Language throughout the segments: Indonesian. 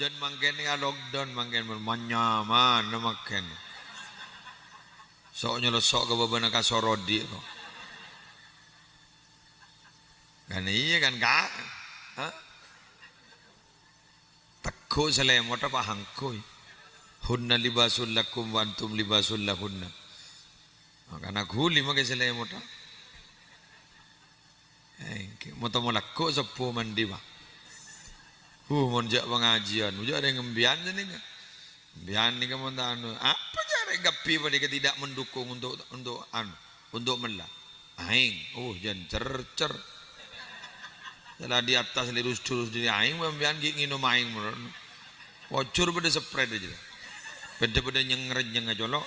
jan mangken ya lockdown mangken manyaman makan. Sok nyelesok ke babana kasorodi kok. Kan iya kan kak? Hah? Takku selemot apa hangkui? Hunna libasul lakum wa antum libasul lahunna. Karena aku lima ke selemot. Mau tamu lakku sepuh mandi bah. Monjak pengajian, ujak ada yang ngembian ni kan? Ngembian ni kan anu. Apa cara gapi pada tidak mendukung untuk melah? Aing, jangan cercer. Setelah di atas lurus di aing, ngembian gigi minum aing meron. Wacur pada spread aja. Pada nyengret aja lo.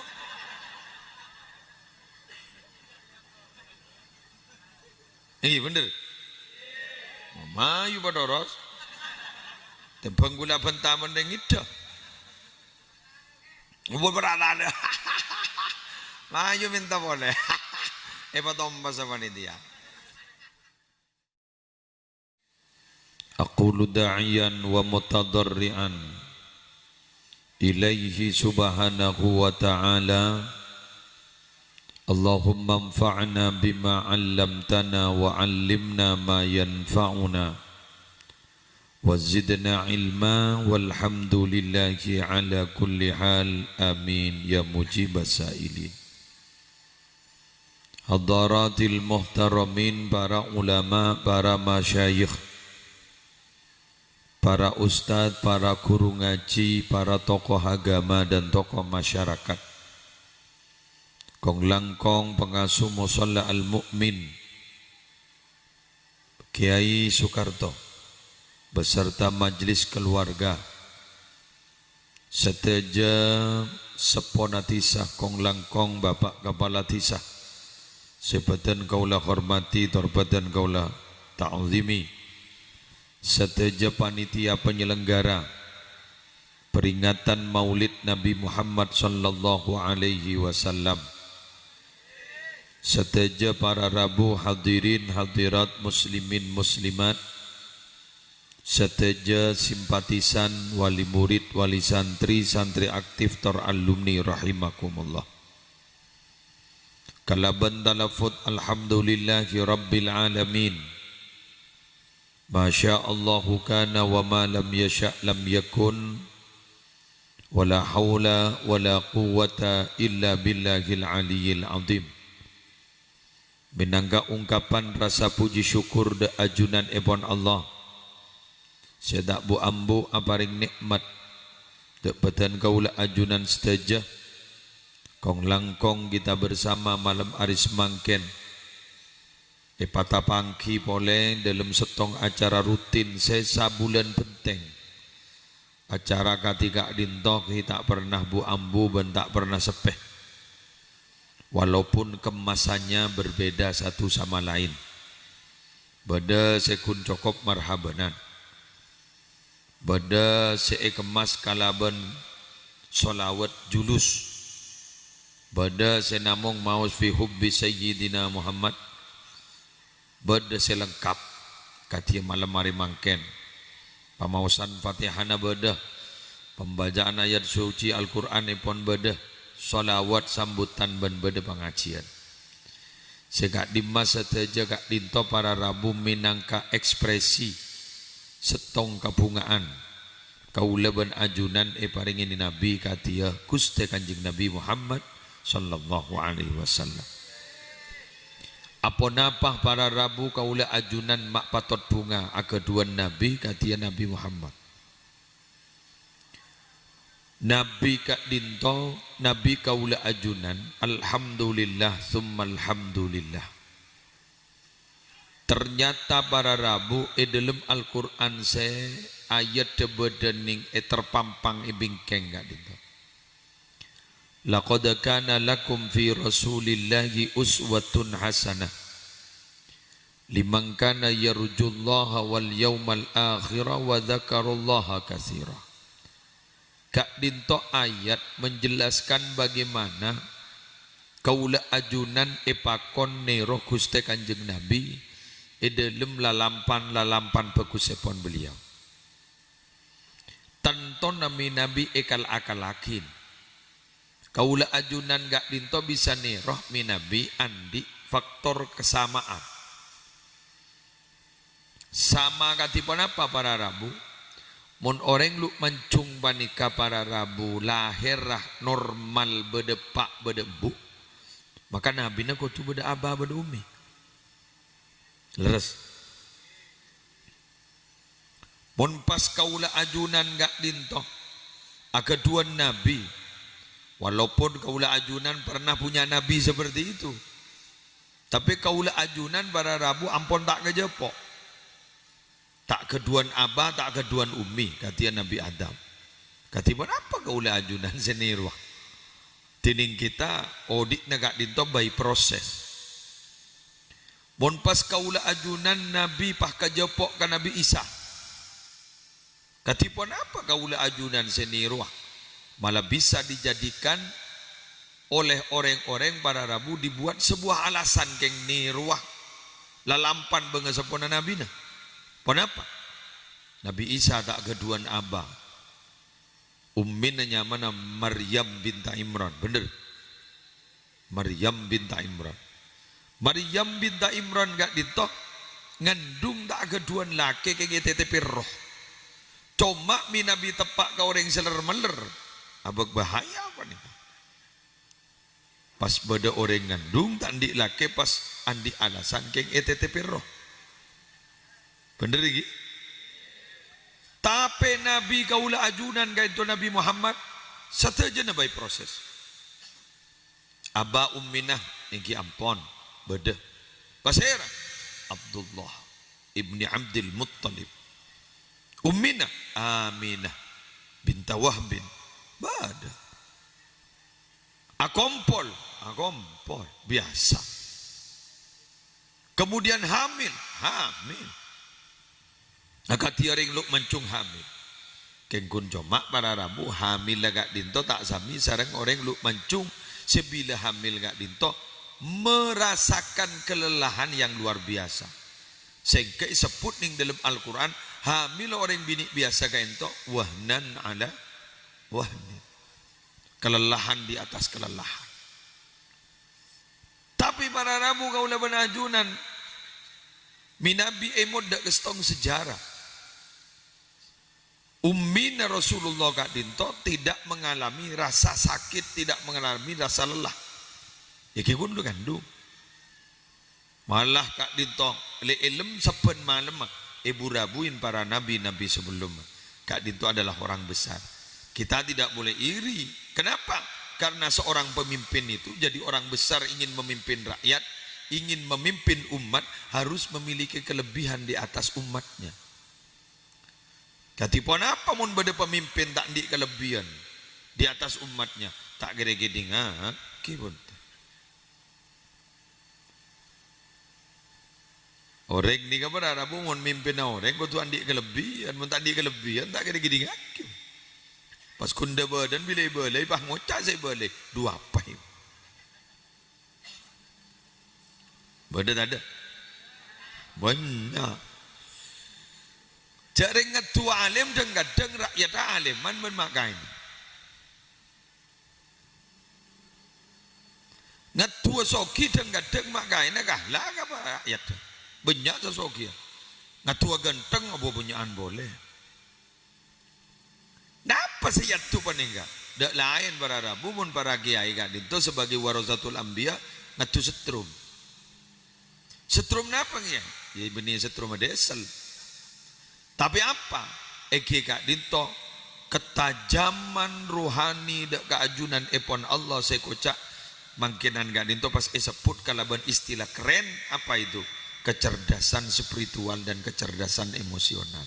Bener. Mama yu pada ros. Tebang gula bentaman dengan itu. Ubur berada. Maju minta boleh. Tomba sama dia. Aqulu da'iyan wa mutadarri'an ilaihi subhanahu wa ta'ala Allahumma anfa'na bima 'allamtana wa 'allimna ma yanfa'una wa zidna ilma walhamdulillahi ala kulli hal amin ya mujibas sa'ilin. Hadaratil muhtaramin, para ulama, para masyayikh, para ustadz, para guru ngaji, para tokoh agama dan tokoh masyarakat, kong langkong pengasuh musalla al-mu'min Kiai Soekarto beserta majelis keluarga, seteja seponatisah kong langkong Bapak Kepala Tisah, sebadan kaulah hormati, torbadan kaulah ta'zimi, seteja panitia penyelenggara peringatan Maulid Nabi Muhammad sallallahu alaihi wasallam, seteja para rabu hadirin hadirat muslimin muslimat, seteja simpatisan wali murid wali santri santri aktif tor alumni rahimakumullah. Kalaban talafut alhamdulillahi rabbil alamin. Masya Allahu kana wa ma lam yasha' lam yakun wa la hawla wa la quwwata illa billahil aliyyil azim. Minangka ungkapan rasa puji syukur de ajunan ebon Allah sedak bu ambu aparing nikmat de batan kaula ajunan seteja kong langkong kita bersama malam aris mangken patah pangki boleh dalam setong acara rutin sesa bulan penting acara ketika dintok kita pernah bu ambu dan tak pernah sepeh walaupun kemasannya berbeda satu sama lain. Beda sekun cokop marhabanan, beda kemas kalaban solawat julus, beda senamong maus fi hubbi sayyidina Muhammad, beda selengkap katia malam hari mangken pamausan fatihana beda, pembacaan ayat suci Al-Quran pun beda, solawat sambutan ban beda pengajian. Segak dimas saja gak dinto para rabu minangka ekspresi setong kabungaan kaula ban ajunan paringin Nabi katia Gusti Kanjeng Nabi Muhammad sallallahu alaihi wasallam. Apa napah para rabu kaula ajunan mak patot bunga akeduan Nabi katia Nabi Muhammad. Nabi kak dinto, Nabi kaula ajunan, alhamdulillah summa alhamdulillah. Ternyata para rabu dalam Al-Quran se ayat debedening terpampang bingkeng kak dinto. Laqad kana lakum fi rasulillahi uswatun hasanah liman kana yarjullaha wal yawmal akhirah wa dzakarallaha katsira. Kak dinto ayat menjelaskan bagaimana kaula ajunan epakon nero Gusti Kanjeng Nabi dalam lalampan pekusepon beliau. Tanton nami nabi ekal akalakin. Kaula ajunan gak dinto bisa nih roh minabi andi faktor kesamaan. Sama katipun apa para Rabu? Mun orang lu mencung panika para Rabu lahirah normal bedepak bedebu. Maka nabi na kudu beda abah beda umi. Leres. Mun pas kaula ajunan gak dinto. Akeduan nabi. Walaupun kaula ajunan pernah punya nabi seperti itu. Tapi kaula ajunan para Rabu ampun tak kejepok. Tak keduan abah, tak keduan umi, kata Nabi Adam. Katiban apa kaula ajunan senirwah? Tining kita odik negak dinto by proses. Mon pas kaula ajunan Nabi pah kejepok ke Nabi Isa. Katiban apa kaula ajunan senirwah? Malah bisa dijadikan oleh orang-orang para Rabu dibuat sebuah alasan keng nirwah lalampan bengesepona Nabi na. Kenapa? Nabi Isa tak keduan abah. Ummin nyaman Maryam binta Imran. Bener? Maryam binta Imran. Maryam binta Imran gak ditok ngandung tak keduan laki keng TTP roh. Cuma mi Nabi tepak ke orang seler meler. Abang bahaya apa nih? Pas beda orang ngandung tak andi laki pas andi alasan keng TTP roh. Bener lagi? Tapi Nabi kaula ajunan kaitu Nabi Muhammad setuju na by proses. Aba umminah ingki ampon beda. Pasera Abdullah ibni Abdul Muttalib. Umminah Aminah binta Wahbin. Bada. Akompol biasa. Kemudian hamil. Agak tiaring lu mencung hamil. Kengkun coma para Rabu hamil gak dinto tak sami sareng orang lu mencung sebila hamil gak dinto merasakan kelelahan yang luar biasa. Sehingga sebut ning dalam Al-Quran hamil orang bini biasa gak dinto wahnan ala wahni. Kelelahan di atas kelelahan. Tapi para Rabu kaulah benajunan minabi emod dak kestong sejarah. Ummina Rasulullah Kak Dinto tidak mengalami rasa sakit, tidak mengalami rasa lelah. Ya kekun lu kandung. Malah Kak Dinto le ilm sepen malam ibu rabuin para nabi-nabi sebelum. Kak Dinto adalah orang besar. Kita tidak boleh iri. Kenapa? Karena seorang pemimpin itu jadi orang besar ingin memimpin rakyat, ingin memimpin umat harus memiliki kelebihan di atas umatnya. Katipun apa mun bade pemimpin tak di kelebihan di atas umatnya tak gede-gede kipun. Orang ni kabar Arabu mun mimpin orang kau tu andi kelebihan, mun tak di kelebihan tak gede-gede ngaki. Pas kunda badan bila balai pah ngocak saya balai dua apa ini? Bada tak ada banyak. Jaring ngetua alim dan kadang rakyat aliman memakai. Ngetua soki dan kadang makai nakah lah apa rakyat. Banyak sesoki. Ngetua ganteng apa punyaan boleh. Napa sih tu paningga? Dak lain para Rabu mun para kiai kan itu sebagai warasatul anbiya ngetu setrum. Setrum napa ya? Ya benih setrum desel. Tapi apa? Eki Kak Dinto ketajaman rohani dak keajunan epon Allah saya kocak mangkinan Kak Dinto pas sebut kalaban istilah keren apa itu? Kecerdasan spiritual dan kecerdasan emosional.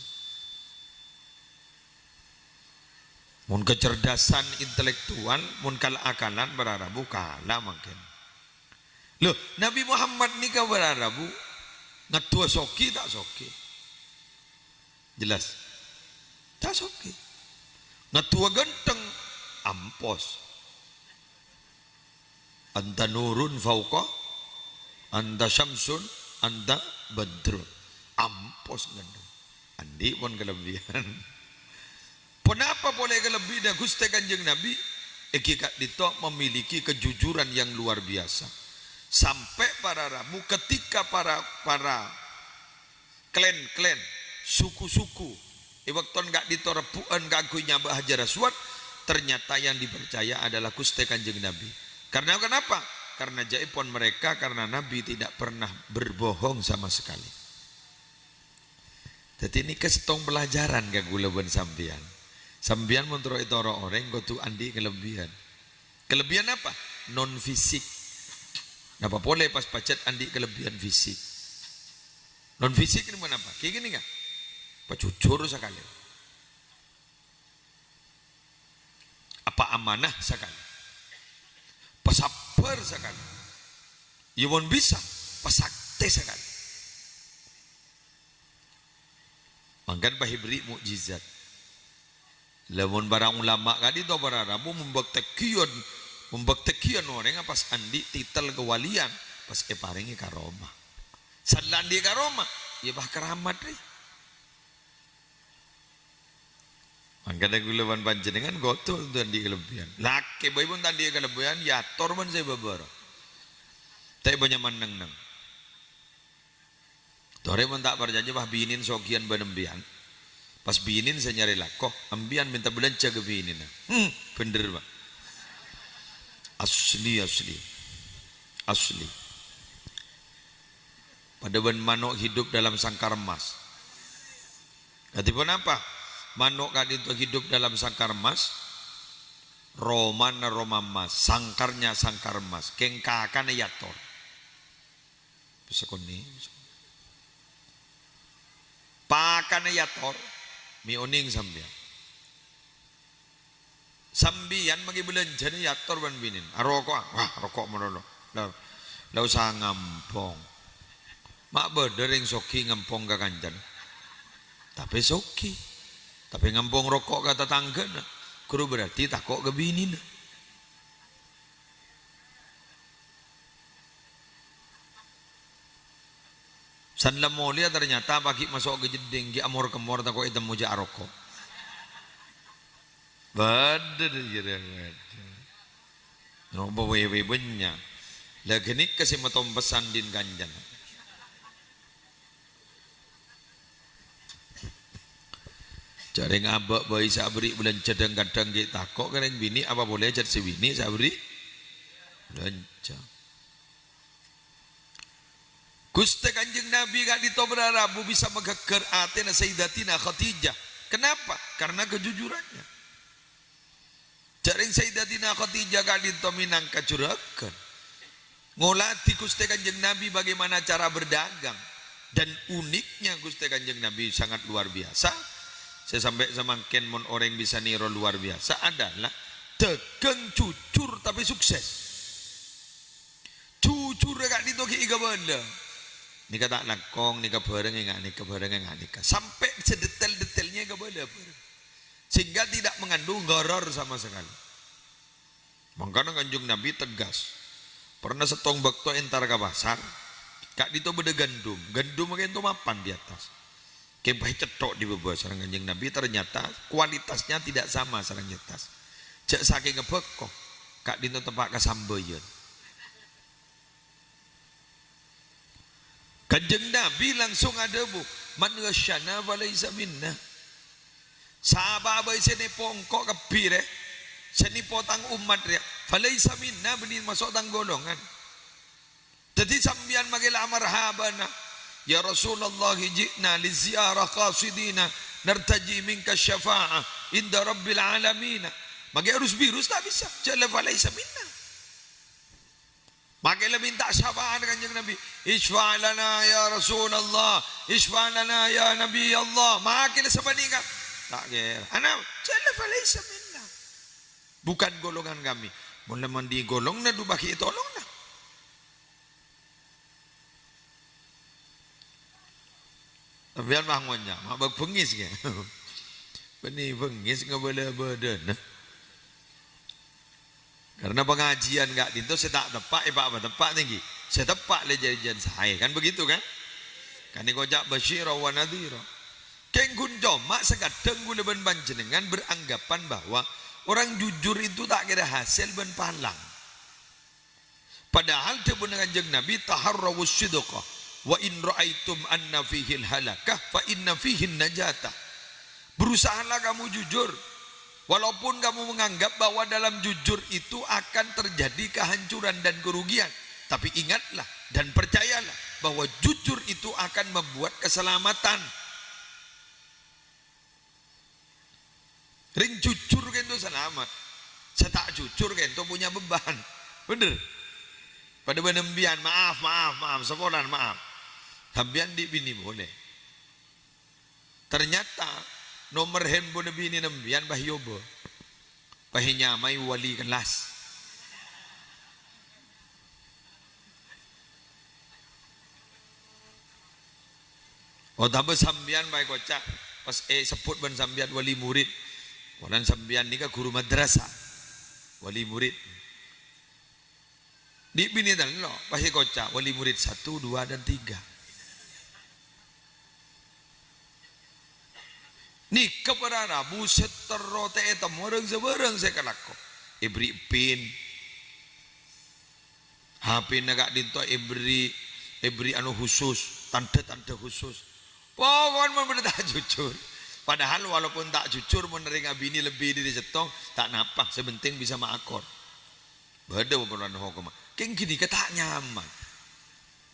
Mun kecerdasan intelektual, mun kala akalan berarabu kalah mungkin. Loh, Nabi Muhammad ni ka berarabu ngatua soki tak soki. Jelas. Tak soki. Ngatua ganteng ampos. Anta nurun fauqa, anta syamsun, anta badrun. Ampos ganteng. Andi pun kelebihan. Kenapa boleh lebih dah Gusti Kanjeng Nabi? Eki Kak Dito memiliki kejujuran yang luar biasa. Sampai para ramu ketika para klan suku-suku waktu Kak Dito repuan kagunya Mbah Hajar Aswad, ternyata yang dipercaya adalah Gusti Kanjeng Nabi. Karena kenapa? Karena jaipon mereka, karena Nabi tidak pernah berbohong sama sekali. Jadi ini kesetong pelajaran ke gulaban sampian. Sampian menurut itu orang kau tuh andi kelebihan. Kelebihan apa? Non fisik. Napa boleh pas pacet andi kelebihan fisik. Non fisik ini mana apa? Kayak gini nggak? Pacucur sekali. Apa amanah sekali. Pasaper sekali. Ya pun bisa. Pasakte sekali. Mangkan bahibri mukjizat. Lamun barang ulama kadi to para rabu membaktekian orang pas andi titel kewalian pas keparingi karomah. Sadlan di karomah, ya bah keramat deh. Mangkana gulawan panjenengan gotol dan di kelebihan. Laki bayi pun tadi kelebihan ya torban saya babara. Tapi banyak meneng. Tore pun tak perjanji bah binin sokian benembian. Pas binin saya nyari lakoh, ambian minta belanja ke binin. Bener pak. Asli. Pada ban manuk hidup dalam sangkar emas. Katipun apa? Manuk kan itu hidup dalam sangkar emas. Roma emas, sangkarnya sangkar emas. Kengkakan yator. Bisa koni. Pakan yator. Mioning sambian. Sambian magi belanja ni yator ban binin. Rokok, wah rokok menolong. Lau usah ngampong. Mak berdering soki ngampong ke kanjan. Tapi soki. Tapi ngampong rokok kata tangga na. Kuru berarti takok ke binin. Sanla molia ternyata pagi masuk ke jeding ki amor kemor takok itu muja rokok. Badar jere. No bawa benya. Lagi ni kasih matom pesan din kanjan. Jaring abak bayi sabri bulan cadang kadang kita kok keren bini apa boleh jadi si bini sabri belanja. Gusti Kanjeng Nabi gak ditobrarabu bisa megeger atena Sayyidatina Khadijah. Kenapa? Karena kejujurannya. Jaring Sayyidatina Khadijah gak ditominang kecurakan. Ngolati Gusti Kanjeng Nabi bagaimana cara berdagang. Dan uniknya Gusti Kanjeng Nabi sangat luar biasa. Saya sampai semakin mon orang bisa niro luar biasa adalah dagang jujur tapi sukses. Jujur gak ditoki iga benda. Nika tak langkong, nika bareng enggak, nika sampai sedetail-detailnya enggak boleh. Sehingga tidak mengandung goror sama sekali. Makanya Kanjeng Nabi tegas. Pernah setong bakto entar ke pasar, kak dito beda gandum makin itu mapan di atas. Kempai cetok di bawah sarang Kanjeng Nabi ternyata kualitasnya tidak sama sarang nyetas. Cek saking ngebekok, kak dito tempat kesambayan. Kanjeng Nabi langsung ada bu, man ghasyana falaysa minna. Sahabat sini pongkok kebir sini potang umat ya, falaysa minna benih masuk tang golongan. Jadi sambian magila marhabana, ya Rasulullah ji'na li ziarah qasidina nartaji minka syafa'ah inda rabbil alamin. Magi harus virus tak bisa, jalla falaysa minna. Makanya minta syafaat Kanjeng Nabi. Isfa' lana ya Rasulullah, isfa' lana ya Nabi Allah. Makanya sebaliknya tak kira. Anak jalla falaysa minna. Bukan golongan kami. Mula mandi golong na dubaki tolong na. Biar bangunnya, mak bengis ke? Benih bengis nggak boleh badan. Karena pengajian enggak itu saya tak tepak, apa tepak tinggi. Saya tepak le janjian saya kan begitu kan? Kan ini kojak basyira wa nadhira. Kenggun coma sekadang gula ben panjenengan beranggapan bahwa orang jujur itu tak kira hasil ben palang. Padahal tebunan kanjeng Nabi taharrawus sidqa wa in ra'aitum anna fihi halakah fa inna fihi najatah. Berusahalah kamu jujur walaupun kamu menganggap bahwa dalam jujur itu akan terjadi kehancuran dan kerugian, tapi ingatlah dan percayalah bahwa jujur itu akan membuat keselamatan. Ring jujur kan itu selamat. Saya tak jujur kan itu punya beban. Bener. Pada benembian maaf, sepolan maaf. Sambian di bini boleh. Ternyata nomor handphone bini nembian bahyobo. Pahinyamai wali kelas. Oh tapi sambian baik kocak. Pas sebut ban sambian wali murid. Walan sambian ni ka guru madrasah. Wali murid. Di bini dan lo pasti kocak wali murid 1, 2 dan 3. Ni kepada Rabu seterote etam orang seberang saya kalako. Ibri pin. HP nagak dinto ibri anu khusus, tanda khusus. Pokoknya mana tak jujur. Padahal walaupun tak jujur menerima bini lebih dari setong, tak napak sebenting bisa makor. Beda beberapa hukum. Keng gini tak nyaman.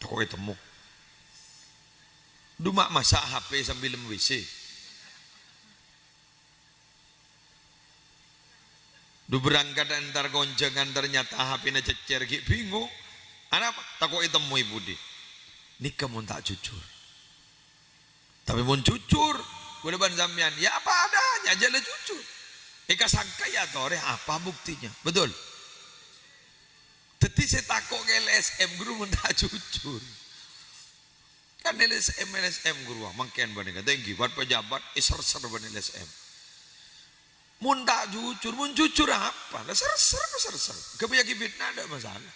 Kok ketemu. Dumak masak HP sambil WC. Du berangkat antar goncengan ternyata HP-nya cecer ki bingung. Anak takut ketemu ibu di. Nikah mun tak jujur. Tapi mun jujur, boleh ban sampean ya apa adanya aja lah jujur. Eka sangka ya tore apa buktinya? Betul. Jadi saya takut ke LSM guru mun tak jujur. Kan LSM guru mangken banding tinggi buat pejabat ser-ser ban LSM. Mun tak jujur, mun jujur apa? Lah ser-ser. Kebanyakan fitnah ada masalah.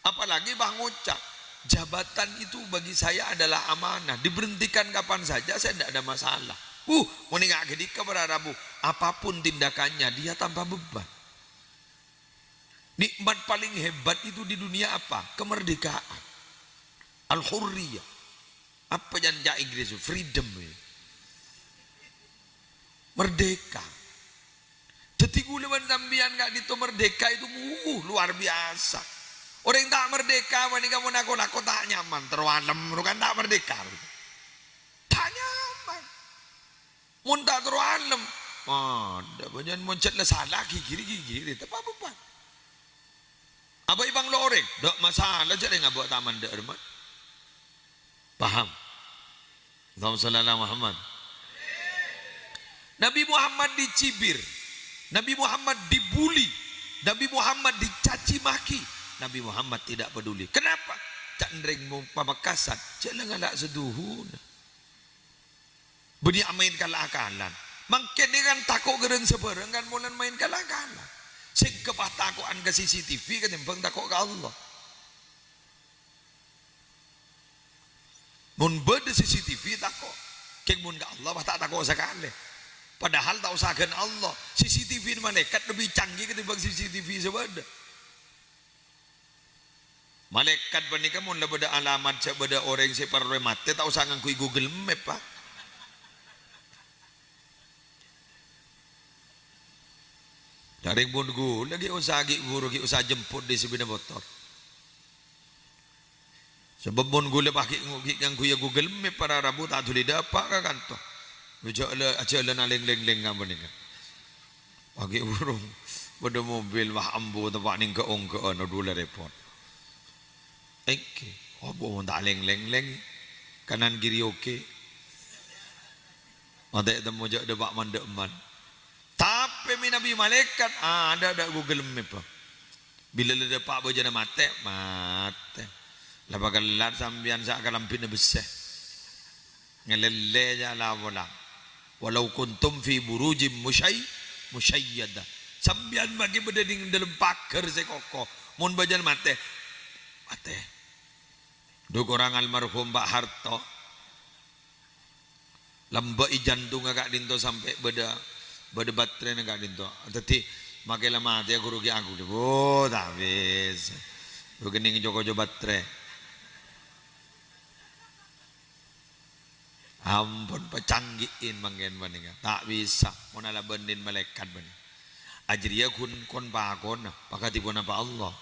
Apalagi Bang Ucap, jabatan itu bagi saya adalah amanah. Diberhentikan kapan saja saya tidak ada masalah. Meninggal ketika berarabu, apapun tindakannya dia tanpa beban. Nikmat paling hebat itu di dunia apa? Kemerdekaan. Al-hurriyah. Apa yang Inggris itu? Freedom. Merdeka. Jadi gulawan sambian gak itu merdeka itu luar biasa. Orang yang tak merdeka, wanita kamu nako tak nyaman, terwalem, kan tak merdeka. Tak nyaman. Mun tak terwalem. Ada banyak muncul salah gigi, tak apa-apa. Apa ibang loreng? Dok masalah jadi nggak buat taman dermat. Paham? Allahumma shalli ala Muhammad. Nabi Muhammad dicibir, Nabi Muhammad dibuli, Nabi Muhammad dicaci maki. Nabi Muhammad tidak peduli. Kenapa? Cak nreng mau pamakasan, jangan ngalak seduhun. Beni main kalah-kalan. Mungkin dia kan takut gereng seberang kan mulan main kalah-kalan. Sing kepah takuan ke CCTV kan yang takut ke Allah. Mun beda CCTV takut. Keng mun ke Allah tak takut sekali. Padahal tak usahakan Allah. CCTV malaikat lebih canggih ketimbang CCTV sebeda. Malaikat panika mun lebeda alamat sebeda orang separuh mate tak usah ngangkui Google Map pak. Dari pun gula lagi usaha guru ki usaha jemput di sebelah motor. Sebab pun gula pakai ngangkui Google Map para Rabu tak boleh dapat ka kantor. Aja le leng-leng apa ni kan. Pakai burung pada mobil wah ambo tempat ning keong-keon dulu repot. Apa mau tak leng-leng kanan kiri okey. Ada temu jak debat mandek man. Tapi Nabi malaikat ada Google Map. Bila le pak bojana mate. Lah bakal lat sambian sak kalampin besar. Ngelele ja la bola. Walau kuntum fi burujim musyayyada. Sambian bagi bedading dalam pagar sekoko. Mun bajan mate. Duk orang almarhum Pak Harto. lembek jantung agak dinto sampai beda baterai agak dinto. Tetapi makai lama dia guru aku deh. Oh, tak habis. Begini joko-joko baterai. Ampun pecanggihin mangken baninga. Tak bisa. Monala bandin malaikat baning. Ajriya kon pakon. Pakatipun apa Allah.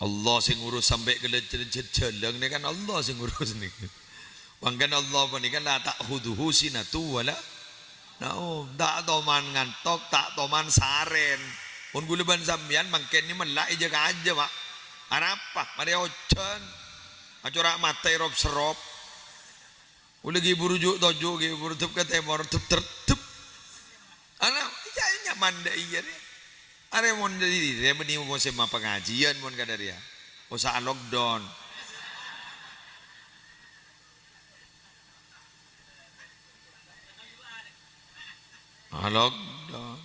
Allah sing ngurus sampai ke jeleng ni kan Allah sing ngurus ni. Wangkan Allah pun ni kan la ta'khuduhu sinatu wala naum. Tak toman ngantok, tak toman saren. Pun guluban sambian mangken ni melak jaga aja mak. Arapa? Mari ocan. Acura matai rob serop. Ulagi burujuk tojo ge burutup ke temor tup tertup. Ana iya manda iya ni. Are mon dari dia meni mo sema pengajian mon kadaria. Usaha lockdown. Lockdown.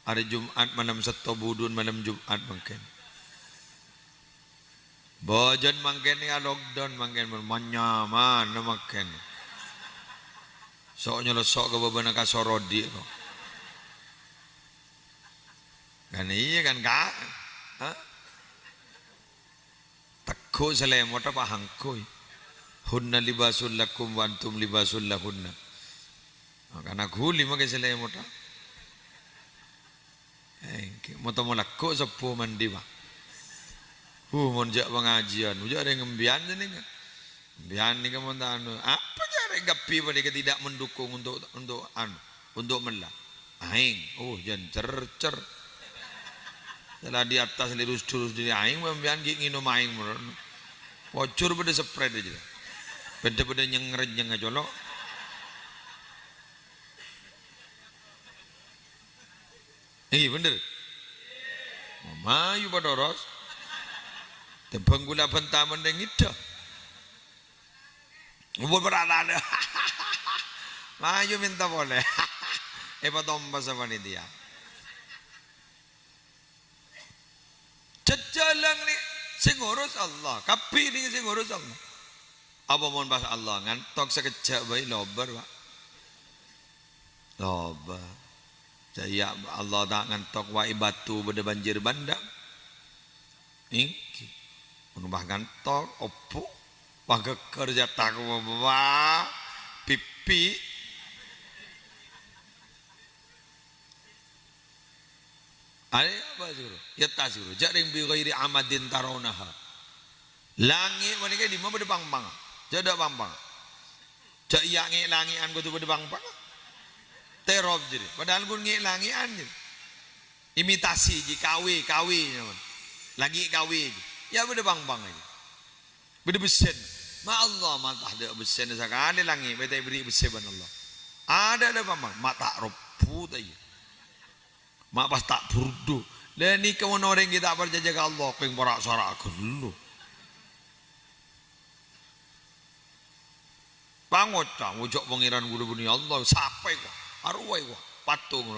Hari Jumat malam setobudun malam Jumat mungkin. Bojan mungkin ya lockdown mungkin menyaman mungkin. Sok nyelosok ke babana kasorodi kok. Kan iya kan kak, takko selemot apa hangkoi, hunna libasul lakum wa antum libasul lahunna. Karena aku lima ke selemot, mau tamu lakko sepuh mandi pak, monjak pengajian, ujak ada yang ngembian je ni kan, ngembian ni kan anu, apa cara gapi mereka tidak mendukung untuk melah, jangan cer. Setelah di atas lurus diri aing membian nginum aing meron. Wocur pada spread aja. Beda-beda nyengret ngajolok. Bener. Mayu pada ros. Penggula pentaman dan itu. Ubur berada. Mayu minta boleh. Tomba sama ni dia. Cejalang ni sing ngurus Allah, kapi ni sing ngurus Allah. Apa mohon bahasa Allah ngantok sekejap bae lobar pak. Lobar. Jaya Allah tak ngantok wa batu beda banjir bandang. Iki. Menubah ngantok opo. Wah kerja tak bawa pipi. Ada apa sih? Ya tak sih. Jaring bi ghairi amadin tarawnaha. Langit mereka di mana berdebang-bang. Jada bang-bang. Jak iya ngek langian tu berdebang-bang. Terop jadi. Padahal pun ngek langian je. Imitasi je kawi. Lagi kawi je. Ya berdebang-bang aja. Berdebesen. Ma Allah matah ada besen sekali langit. Betai beri beseban Allah. Ada bang-bang. Mata ropu tadi. Mak pas tak burdu. Dan ni kawan orang kita berjaga Allah. Peng borak-sorak aku dulu. Pangocang. Ujok pengiran guru-guru Allah. Sampai kok. Arwai kok. Patung.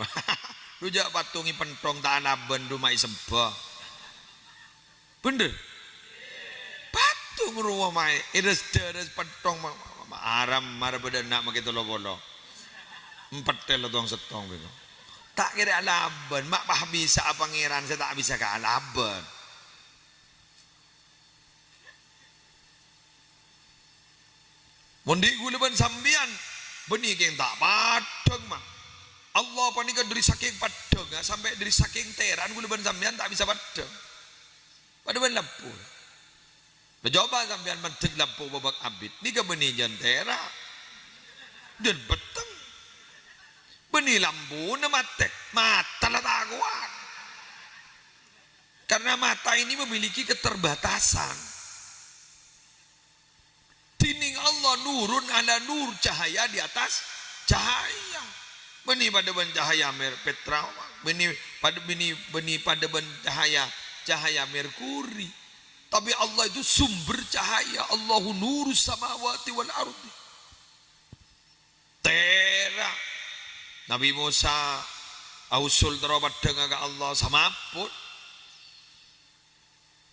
Rujak patungi pentong tanah bendu mai sembah. Bener. Patung ruwa mai. Iris pentong. Aram marah bedenak makitu lo-bolo. Empetel dong setong begitu. Tak kira alaban, mak pah bisa pangeran saya tak bisa ke alaban. Mundi guleban sambian, benih yang tak padang mah. Allah panika dari saking padang, sampai dari saking teran guleban sambian tak bisa padang. Padahal lampu. Coba sambian mentek lampu babak abid, ni ke benih jantera dan beteng. Benih lampu na matek mata lah tak kuat karena mata ini memiliki keterbatasan. Tining Allah nurun ala nur, cahaya di atas cahaya. Benih pada ben cahaya petra, benih pada ben cahaya merkuri. Tapi Allah itu sumber cahaya. Allahu nurus samawati wal ardi. Tera Nabi Musa ausul terobat dengan Allah sama pun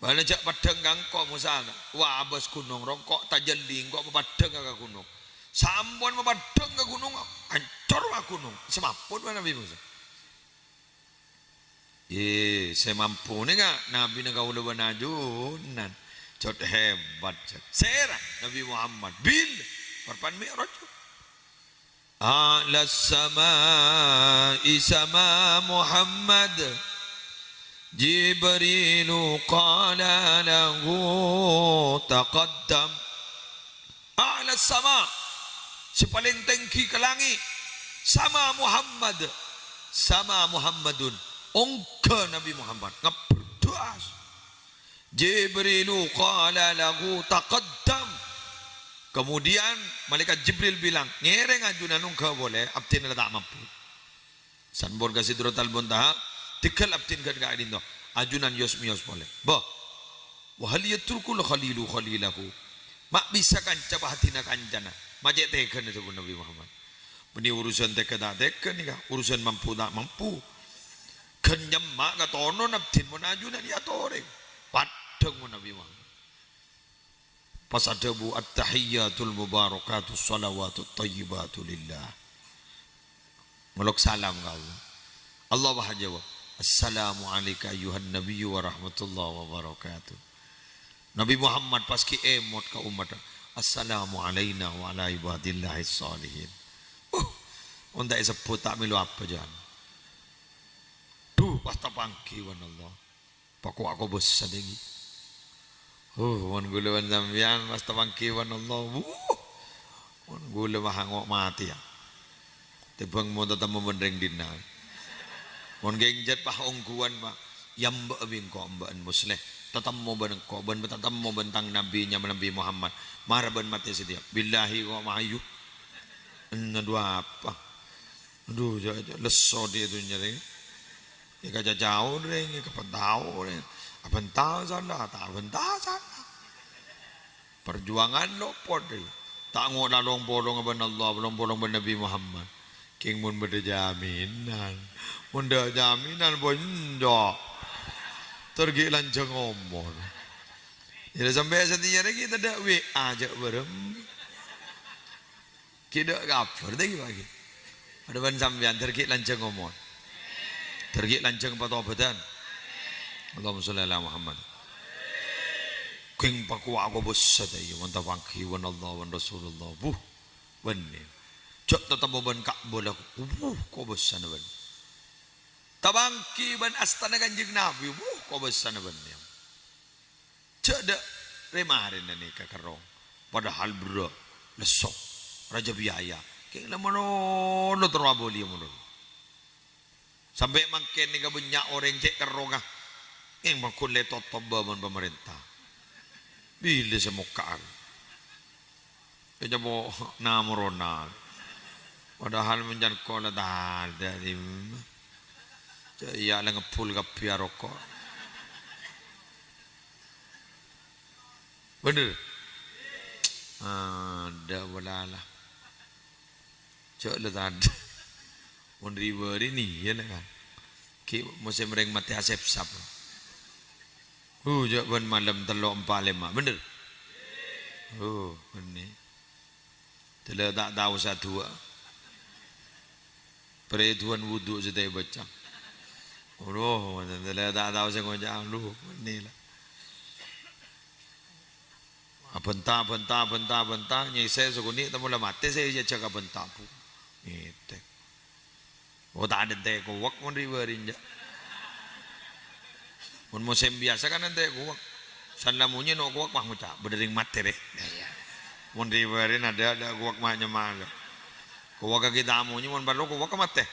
Bala jak padang kangkok musana. Wah abas gunung rongkok tajeling kok padang ka gunung. Sampun padang ka gunung hancur ka gunung. Semapun Nabi Musa. Semampu ni ka Nabi na kaula banajunan. Jod hebat. Serah Nabi Muhammad bil parpan mi'raj. Ala samai sama Muhammad Jibrilu qala lahu taqaddam. Ala sama, si paling tinggi ke langit sama Muhammad, sama Muhammadun ongka Nabi Muhammad ngaberdoa. Jibrilu qala lahu taqaddam. Kemudian malaikat Jibril bilang, ngereng ajunan ungka boleh, abtin tak mampu. Sanbor kasih Sidratul Muntaha, tikal abtin kan ka adin to. Ajunan yos mios boleh. Bah, wahal yatrukul khalilu khalilahu. Mak bisa kan coba hatina kancana. Majek teken itu Nabi Muhammad. Ini urusan teken tak teken ni kah? Urusan mampu tak mampu. Kenyam mak katono abtin mun ajunan ya toreng. Padang Nabi Muhammad. Pas ada bu at-tahiyyatul mubarakatus salawatut tayyibatu lillah. Melok salam kau. Allah bahajawab. Assalamu alayka ayuhan nabiyyu wa rahmatullahi wa barakatuh. Nabi Muhammad paski emot ka umat. Assalamu alayna wa ala ibadillahis salihin. Unta sebut tak milu apa jan. Duh pas tapangki wan Allah. Paku aku besar lagi. Wan gula wan zambian mas tabangki wan Allah. Wan gula mahangok mati ya. Tebang mo tetap membendeng dina. Wan gengjat pah ongkuan pa. Yamba abing ko ambaan musleh. Tetap mo beneng ko ben tetap mo bentang nabi nya Nabi Muhammad. Maraban mati sedia. Billahi ko mahayu. Enna dua apa? Aduh leso dia tu nyari. Ika jauh ring, ika pentau ring. Bentar sana, tak bentar sana. Perjuangan lo pode. Tak ngok dalong bolong aban Allah, bolong bolong aban Nabi Muhammad. King mun beda jaminan, mun dah jaminan bonjo. Tergi lancang ngomong. Jadi sampai setiap hari kita dah WA je berem. Kita kapur lagi bagi. Ada ban sambian tergi lancang ngomong. Tergi lancang patobatan. Allahumma sholli ala Muhammad. King paku aku besar tayo manta pangki wan Allah wan Rasulullah. Buh benne. Cok tetap ban Ka'bah aku. Ko besar ban. Tabangki ban astana Kanjeng Nabi. Ko besar ban. Cok dak remarin ni ka karong. Padahal bro lesok raja biaya. King lamono no terwaboli mo. Sampai mangken ni ka banyak orang cek karong ah. Yang makulit totobaman pemerintah. Bila semukaan. Kaya mo namuronal. Padahal menjan ko na dahil dari iya lang pul ka piaro ko. Bener? Ada wala lah. Cok lah tadi. Mon river ini ya kan. Ki musim ring mati asep sap. Jawaban malam telok 45 bener. Ini telah tak tahu satu. Perhitungan wuduk saya baca. Telah tak tahu saya ngajak lu. Inilah. Bentar. Nyai saya sekunik tak mula mati saya cakap bentar pun. Itu. Tak ada teh kuak pun riberin je. Mun musim biasa kan nanti kuak. San lamunya no kuak mah mucak berdering materi. Mun riberin ada kuak mahnya malu. Kuak kaki tamunya mun baru kuak ke mate.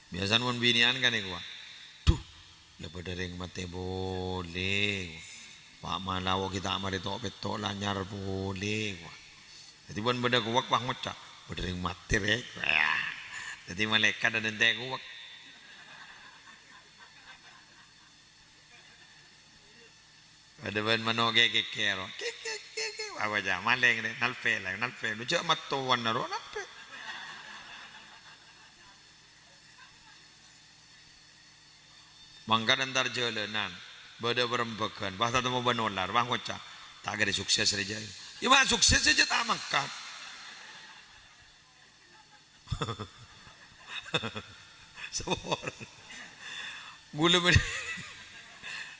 Biasa mun binian kan ya kuak. Tuh, lepas berdering mate boleh. Pak malawo kita amari tok betok lanyar boleh. Jadi mun beda kuak mah mucak. Berdering mati rek. Jadi malaikat ada ente kuak. Ada ban mano kekero. Apa aja maleng deh nalpe. Lu cak matuan naro nalpe. Mangka antar jalanan beda berembekan bahasa temu banolar bang kocak tak ada sukses saja ya mah sukses saja tak makan sebor gula benih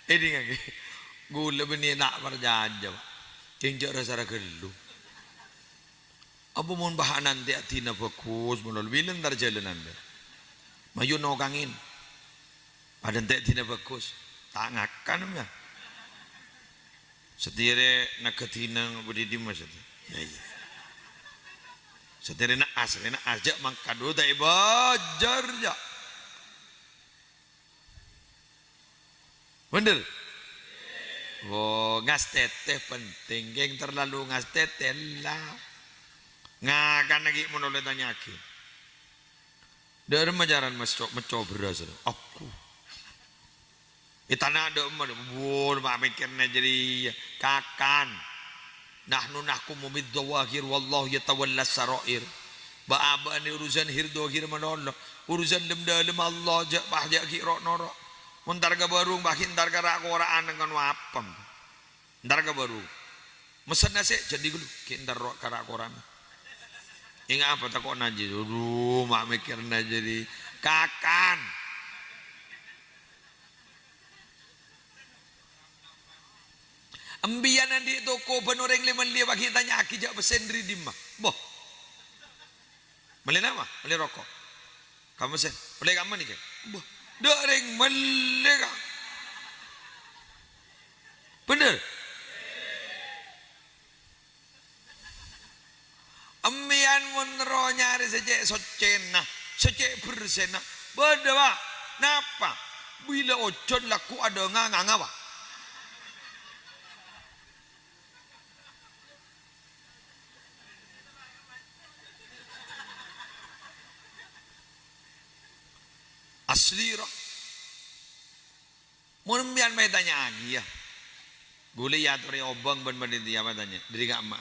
ini lagi gula benih nak berjanja cincak rasa gelu apa mohon bahan nanti atina fokus menol bilang antar jalanan mayu nokangin pada ente tina bagus tak ngakan ya setire nak ketina berdiri masa ya iya setire nak ajak mangkado tak bajar ya bener oh ngas teteh penting geng terlalu ngas teteh lah ngakan lagi menoleh tanyakin dari majaran mencoba aku itana ada umur bur mak mikirna jadi kakan nahnu nahkumu bidzawahir wallahu yatawalla sarair ba abani urusan hir dohir manollo urusan dem dalem Allah jak bah jak ki rok norok muntar ga barung bahin tar ga qoraan dengan wapem ntar ga barung mesen nasi jadi dulu ki ntar rok karak koran ingat apa takut naji dulu mak mikirna jadi kakan ambianan di toko penoreng leman dia bagi tanya aki jak pesendri di mah boh beli nama beli rokok kamu sen beli kamu nih kan boh doreng beli kan bener ambian monro nyari sejak socena sejak bersena beda pak napa bila ocon laku ada nganga pak asli roh mau nembian mai tanya lagi ya gule ya tori obang ban ban dia apa tanya diri gak emak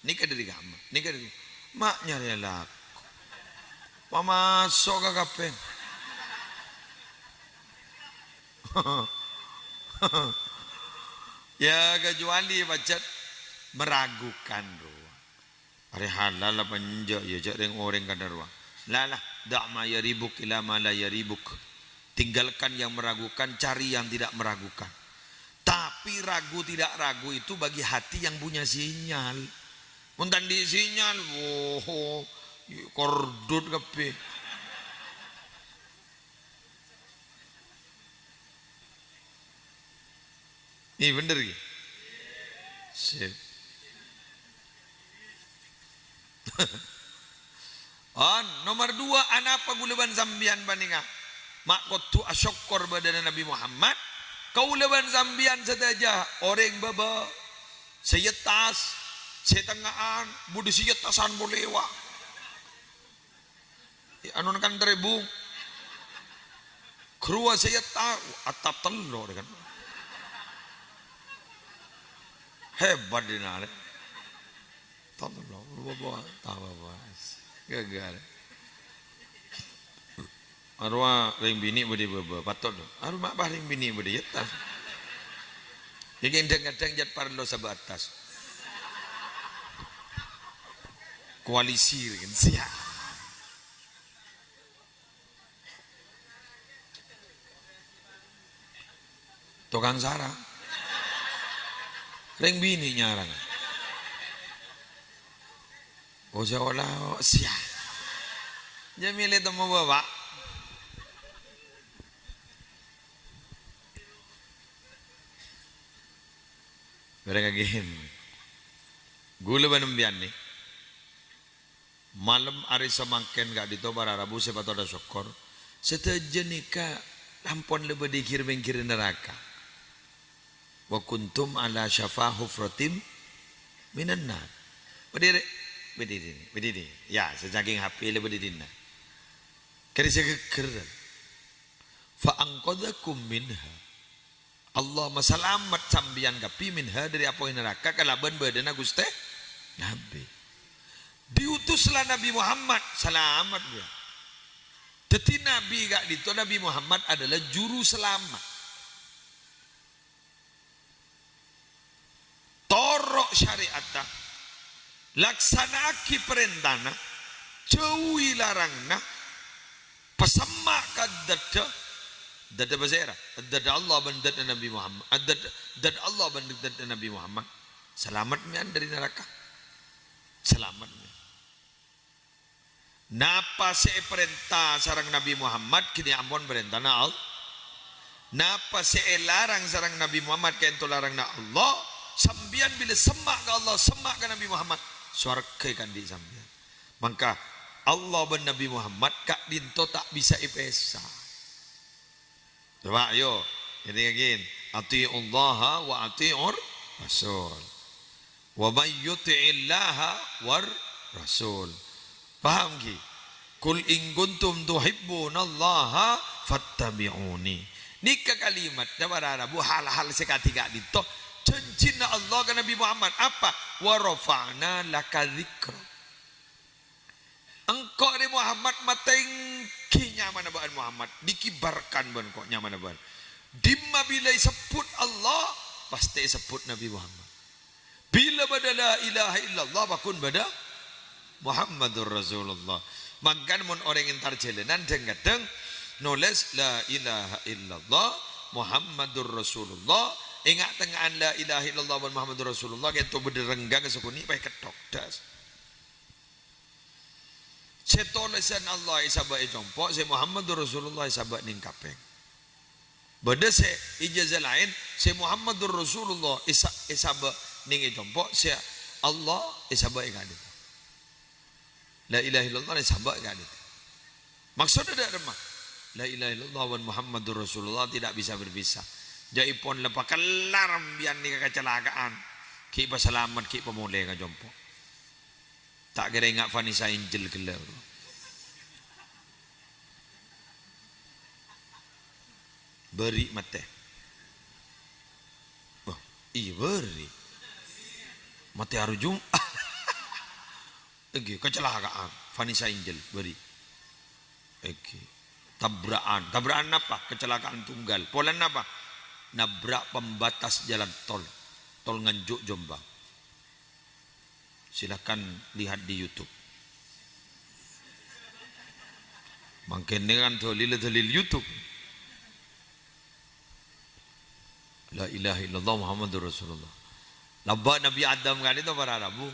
ini ke diri gak emak ini ke diri maknya relak pamasok ke kapen ya kecuali macet meragukan ruang hari halal apa njak ya jak reng orang kadar ruang lalah da'ma yaribuk ila ma la yaribuk tinggalkan yang meragukan cari yang tidak meragukan tapi ragu tidak ragu itu bagi hati yang punya sinyal muntan di sinyal woh kordut kepe ini bener ya sip nomor 2 anapa gulaban zambian baninga mak kotu asyokor badan Nabi Muhammad kau leban zambian sadaja orang baba seyetas setengahan budi seyetasan bolewa anon kan terebung kerua seyeta atap telur kan hebat dinare telur baba tawa gagal arwah ring bini budi baba patut arwah mak ring bini budi yetas ingin kadang jat parlo sebatas koalisi kan siap tukang sarang ring bini nyarang oh seolah siap jamil itu mau bawa mereka gini gula banam bian nih malam hari semangken gak ditobar Rabu sepatu ada syukur setelah nikah lampon lebih dikir neraka wa kuntum ala syafa hufratim minan nar berdiri ya sejaging HP lebih berdiri kari segeger fa angqadhakum minha Allah masalamat sambian kapi minha dari apa neraka kalaban badana Gusti Nabi diutuslah Nabi Muhammad selamat dia Teti Nabi gak dito, Nabi Muhammad adalah juru selamat. Torok syariatna, laksanaki perintahna, jauhi larangna, pesemak kadada, dada bahasa dada Allah bandada Nabi Muhammad, dada Allah bandada Nabi Muhammad. Selamat mian dari neraka. Selamat mian. Napa se perintah sarang Nabi Muhammad kini ampun perintah na Allah. Napa se larang sarang Nabi Muhammad kento larang na Allah. Sambian bila semak ke Allah, semak ke Nabi Muhammad, surga kan di sambian. Maka Allah dan Nabi Muhammad kak dinto tak bisa ipesa. Coba ayo, ini again. Ati'ullaha wa ati'ur rasul. Wa may yuti'illaha war rasul. Paham ki? Kul in kuntum tuhibbunallaha fattabi'uni. Nika kalimat na mararabu hal-hal sekatiga dito. Janjina Allah ke Nabi Muhammad apa? Wa rafa'na laka dzikra. Engkau ni Muhammad matengki nyaman abaan Muhammad, dikibarkan ban kok nyaman abaan. Dimma bila sebut Allah pasti sebut Nabi Muhammad. Bila bada la ilaha illallah bakun bada Muhammadur Rasulullah. Mangkan mun orang yang tarjelenan kadang nulis la ilaha illallah Muhammadur Rasulullah. Ingat tengaan la ilaha illallah wa Muhammadur Rasulullah kento bederenggang sekuni pakai ketok das. Cetolesan Allah isabak jompok se Muhammadur Rasulullah isabak ning kapeng. Beda se ijazah lain se Muhammadur Rasulullah isabak ning jompok se Allah isabak gadit. La ilaha illallah isabak gadit. Maksudnya ada mah. La ilaha illallah wa Muhammadur Rasulullah tidak bisa berpisah. Jaipon lepas kelar bian ni kecelakaan. Ki selamat ki pemulai ka jompo. Tak kira ingat Vanessa Angel gelar. Beri mate. Oh, iya beri. Mate arujung. Oke, kecelakaan Vanessa Angel beri. Oke. Tabrakan apa? Kecelakaan tunggal. Polan apa? Nabrak pembatas jalan tol Nganjuk Jombang. Silakan lihat di YouTube. Makin dengan dalil YouTube. La ilaha illallah Muhammadur Rasulullah. Labba Nabi Adam kan itu para Rabu.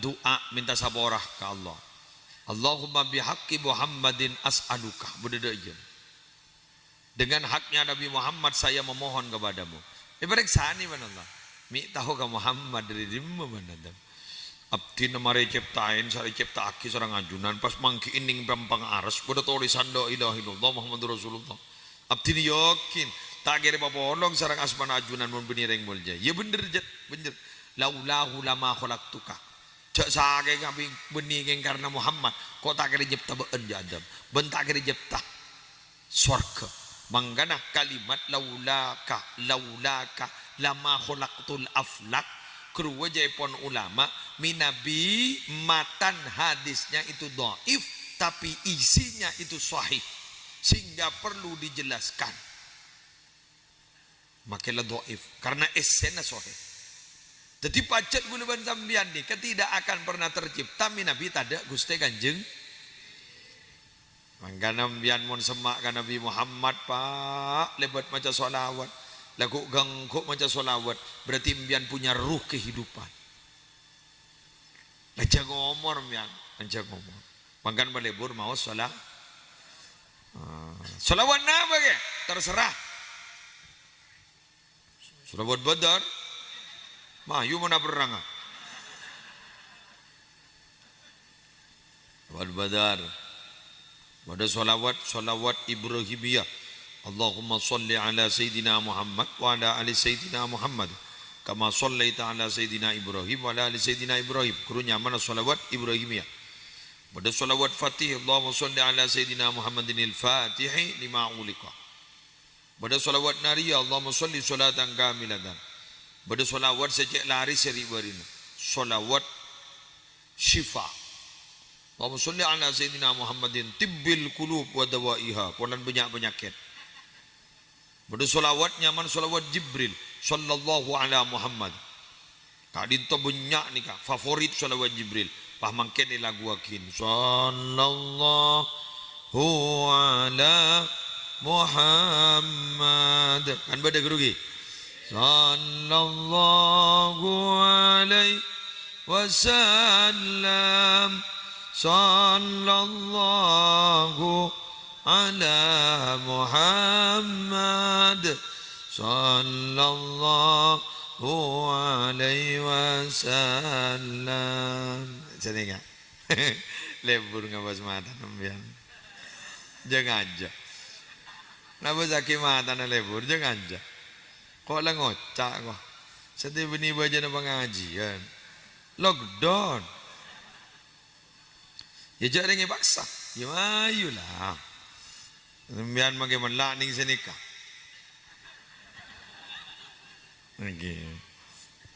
Doa minta sabarah ke Allah. Allahumma bihaqqi Muhammadin as'aluka. Beda aja. Dengan haknya Nabi Muhammad saya memohon kepadamu. Periksa ni mana Allah. Mi tahu ke Muhammad dari dimma mana dah. Abdi namare ciptain, saya cipta aki seorang ajunan. Pas mangki ining pampang aras. Pada tulisan la ilaha illallah Muhammadur Rasulullah. Abdi ni yakin. Tak kira papolong seorang asman ajunan mun benireng mulja. Ya bener jet, bener. Laulahu lama khalaqtuka. Cak sage kami benireng karena Muhammad. Kok tak kira cipta beun jadam. Ben tak kira cipta surga. Mangganah kalimat laulaka lama khalaqtul aflak. Keruwa jaipon ulama minabi matan hadisnya itu dhaif tapi isinya itu sahih sehingga perlu dijelaskan. Makanya dhaif karena esennya sahih. Jadi pacet gulaban sambian ni tidak akan pernah tercipta minabi tada Gusti Kanjeng. Mangkana bian mon semak kan Nabi Muhammad pak lebat macam solawat lagu gangkuk macam solawat berarti bian punya ruh kehidupan. Lanjang ngomor bian lanjang ngomor. Mangkan melebur mau solawat. Solawat apa ke? Terserah. Solawat Badar. Mah you mana perang? Solawat Badar. Pada solawat Ibrahimiyah. Allahumma salli ala Sayyidina Muhammad wa ala ali Sayyidina Muhammad. Kama sallaita ala Sayyidina Ibrahim wa ala ali Sayyidina Ibrahim. Kurunya mana solawat Ibrahimiyah. Pada solawat Fatih. Allahumma salli ala Sayyidina Muhammadinil Fatihi lima ulika. Pada solawat Nariyah. Allahumma salli salatan kamilatan. Pada solawat sejak lari seri barina. Solawat Syifa. Allahumma sholli ala sayyidina Muhammadin tibbil qulub wa dawaiha, ponan banyak penyakit. Bada solawat nyaman solawat Jibril sallallahu ala Muhammad. Kak dinto banyak nih kak favorit solawat Jibril. Pahmangken ni lagu akin sallallahu ala Muhammad. Kan bada gerugi. Sallallahu alaihi wasallam. Sallallahu ala Muhammad. Sallallahu alaihi wasallam. Jadi enggak? Lebur ngabas mata nembian. Jangan aja. Nabas aki mata na lebur jangan aja. Kok lah ngocak kok. Setiap ini baca na pengajian. Lockdown. Ya jangan dengi paksa. Ya mayulah. Nembian makin melaning senikah. Lagi.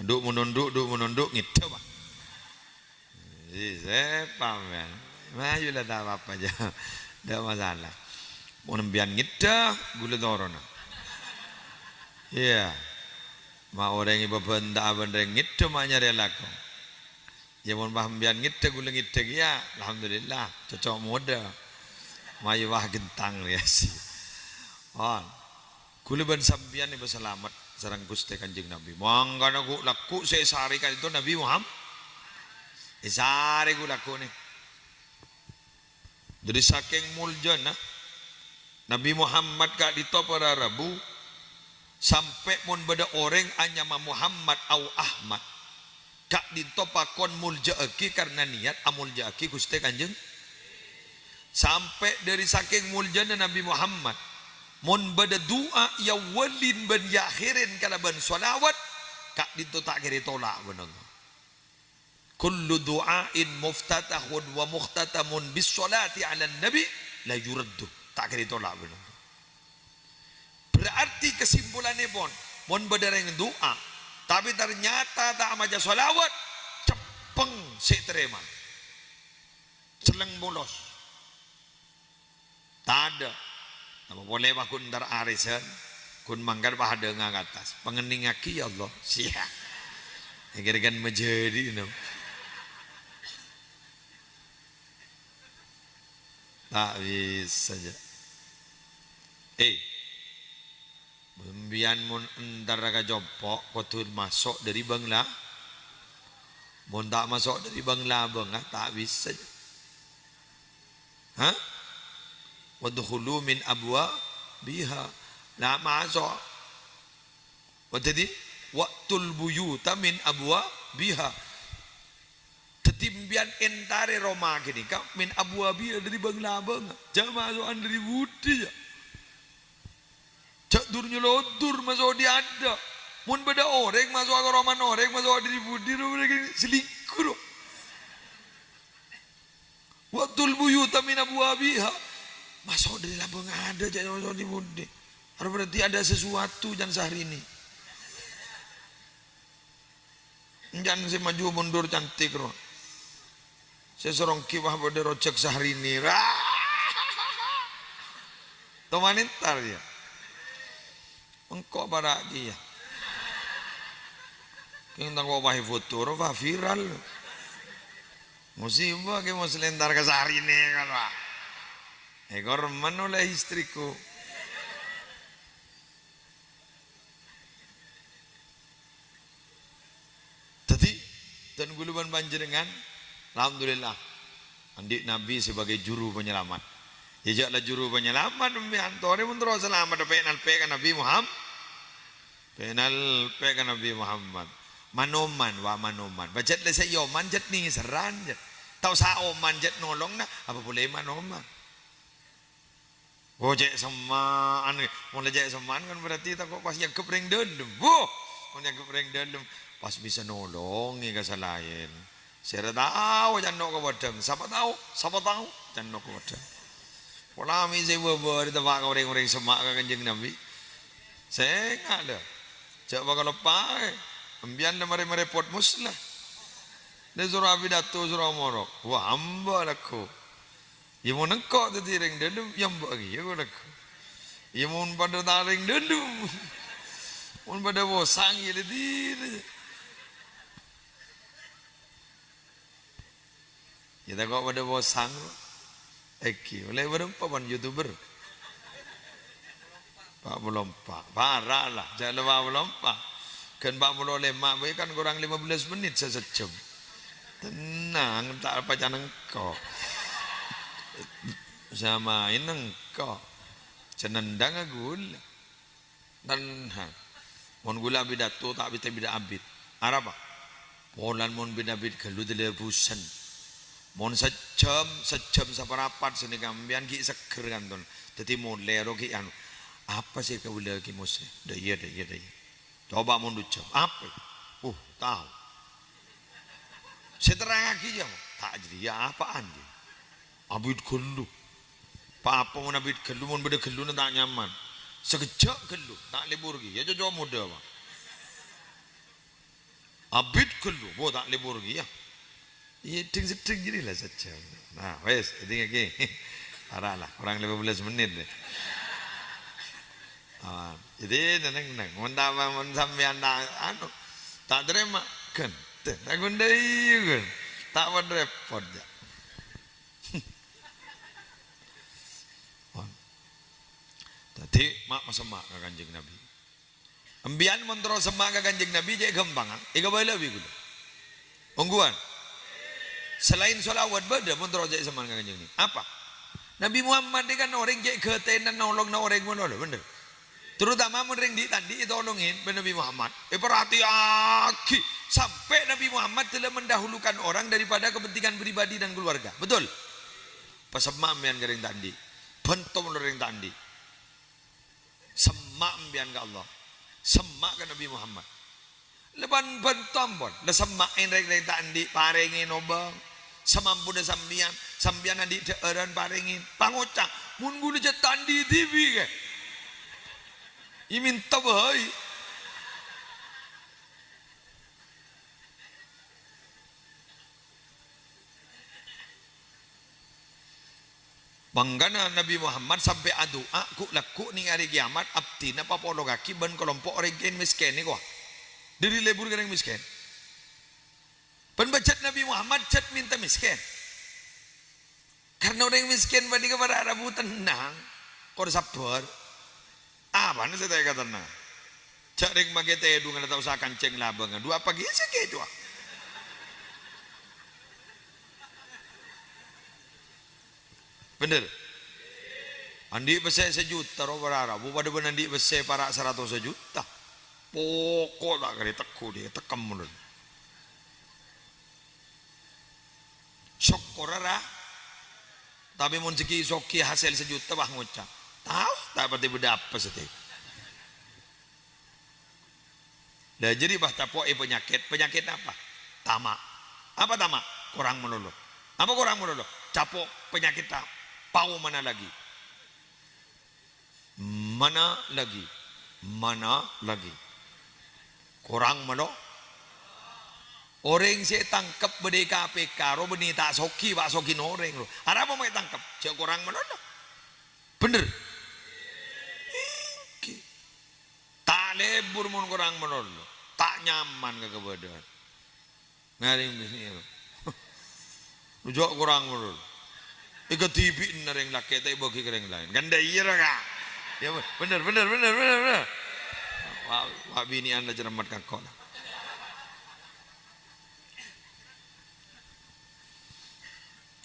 Duk menunduk gitu pak. Saya paham ya. Mayulah tak apa-apa aja. Tak masalah. Mau nembian ngita gula dorona. Ya. Ma orang ibu benda benda ngita maknya relaku. Ya mau paham bian ngita gula ngita ya. Alhamdulillah cocok muda. Mayu wah gentang ya sih. Oh. Gula ban sambian ibu selamat sarang Gusti Kanjeng Nabi. Mangga aku laku saya sehari kan itu Nabi Muhammad. Sehari aku laku nih. Jadi saking muljana Nabi Muhammad kak dito para Rabu sampai mun beda orang anyama Muhammad au Ahmad kak dito pakon mulja aki karena niat amulja aki Gusti Kanjeng sampai dari saking muljana Nabi Muhammad mun beda doa ya walin ban yakhirin kalaban salawat kak dito tak kira tolak benar. Kullu du'ain muftatahun wa mukhtatamun bis salati ala nabi la yuraddu. Tak kira tolak benar. Berarti kesimpulannya mon berdarang doa tapi ternyata tak maja salawat cepeng seterema celeng bolos tak ada apa boleh bakun dar arisan kun manggar bahada ngang atas pengening aki ya Allah siap akhirnya menjadi no. Tak bisa saja. Bembian mun entar raga jopok kotur masuk dari bangla. Mun tak masuk dari bangla bangah tak bisa saja. Hah? Wadkhulu min abwa biha. La masuk. What tadi? Waqtul buyuta min abwa biha. Timbian entare Roma gini kak min Abu Abi dari Bangla bang jangan masukan dari Budi ya cak durnya lodur masuk di ada mun beda orang masuk ke Roman orang masuk dari Budi lo mereka selingkuh lo waktul buyuta min Abu Abi masuk dari labang ada jangan masuk di Budi harus berarti ada sesuatu jangan sehari ini jangan si maju mundur cantik loh. Saya sorong kiwah pada rojak sehari ini. Tomanin tar ya. Engkau pada dia. Kita ngomong bahi foto, roba viral. Musibah ke mau selentar ke sehari ini kan pak. Ekor menoleh istriku. Tadi dan guluban panjenengan. Alhamdulillah andik Nabi sebagai juru penyelamat yajaklah juru penyelamat antore pun terus selamat penal pe kan Nabi Muhammad penal pe kan Nabi Muhammad manoman wa manoman bajet le sayo manjet nih seran tau sao manjet nolong na apa boleh manoman gojek semaan mulai jek semaan kan berarti tak kok pas yang kepreng dendem yang kepreng dendem pas bisa nolong ni kasalain. Saya tahu jangan nak kewadam. Siapa tahu jangan nak kewadam. Pola mi saya buat di tempat orang-orang semak Kanjeng Nabi. Saya enggak ada. Coba kalau pakai, ambian dah merepot muslah. surah pidato surah morok. Wah hamba laku. Ya mau nengkok tu tiring dedum yang bagi ya laku. Ya mau pada taring dedum. Mau pada bosang ya letir. Kita kok pada bosang. Eki, oleh berempat pan YouTuber. Pak melompat, parah lah, jangan lupa melompat. Kan Pak melompat, kan kurang 15 menit sejam. Tenang, tak apa jangan engkau. Sama ini engkau. Cenendang gula. Dan mon gula bidato tak bisa bidak abid. Arab pak. Polan mon bidak abid kalau telebusan. Mon sejam saparapat seni kambian ki seger kan ton. Jadi mon lero ki anu. Apa sih kau bilang ki mose? Dah. Coba mon ducap. Apa? Tahu. Seterang lagi jam. Tak jadi ya apaan dia? Abid gelu. Apa mon abid gelu mon beda gelu tak nyaman. Sekejap gelu tak libur lagi. Ya jauh muda pak. Abid gelu, tak libur lagi ya. Iya ting jadi lah saja. Nah, wes, ini lagi. Parah lah, kurang 15 menit deh. Jadi neng, mun sampean anu tak terima kan, tak gundai kan, tak repot ya. Tadi mak semak ke Kanjeng Nabi. Ambian mentro semak ke Kanjeng Nabi jadi gampang. Ika boleh lebih gula. Ungguan. Selain sholawat beda mentro jadi semak ke Kanjeng Nabi. Apa? Nabi Muhammad dia kan orang jadi ketenan nolong orang menolong bener. Terutama menring di tadi tolongin Nabi Muhammad. Perhati-hati sampai Nabi Muhammad telah mendahulukan orang daripada kepentingan pribadi dan keluarga. Betul? Pasemak ambian kering tadi. Bentuk menering tadi. Semak ambian ke Allah. Semak ke Nabi Muhammad. Leban bentuk pun. Le semak kering tadi parengin obang. Semampu de sambian adik deeran parengin. Pangocak. Mun gulu cetan di TV ke. Imin tabahai. Banggana Nabi Muhammad sampai adu aku laku ning hari kiamat abdi napa polo kaki ban kelompok orang miskin ni kok. Dari lebur orang miskin. Penbacat Nabi Muhammad cat minta miskin. Karena orang miskin bagi kepada Arabu tenang, kau sabar. Apa nih saya kata na? Cari makai teh dengan tahu saya kancing labangan. Dua pagi sih gitu. Bener. Andi besar sejuta roh Arabu pada benar andi besar para 100 juta. Pokok tak kali teku dia tekam menurut. Syukur lah. Tapi mun segi soki hasil sejuta bah ngucap. Tahu tak pati beda apa sih? Dah jadi bah tapoi penyakit apa? Tamak. Apa tamak? Kurang melulu. Apa kurang melulu? Capok penyakit tak. Pau mana lagi? Mana lagi? Mana lagi? Kurang melulu. Orang saya tangkap berdei KPK, ro beni tak soki, pak sokin orang lo. Ada apa mau tangkap? Cek kurang melulu. Bener. Tak lebur mun kurang melulu. Tak nyaman ke kebetulan. Ngaring bisnis lo. Ujok kurang melulu. Ika tibi nering laki tapi bagi kering lain. Ganda iya kak. Ya bener. Wah bini anda cermat kau lah.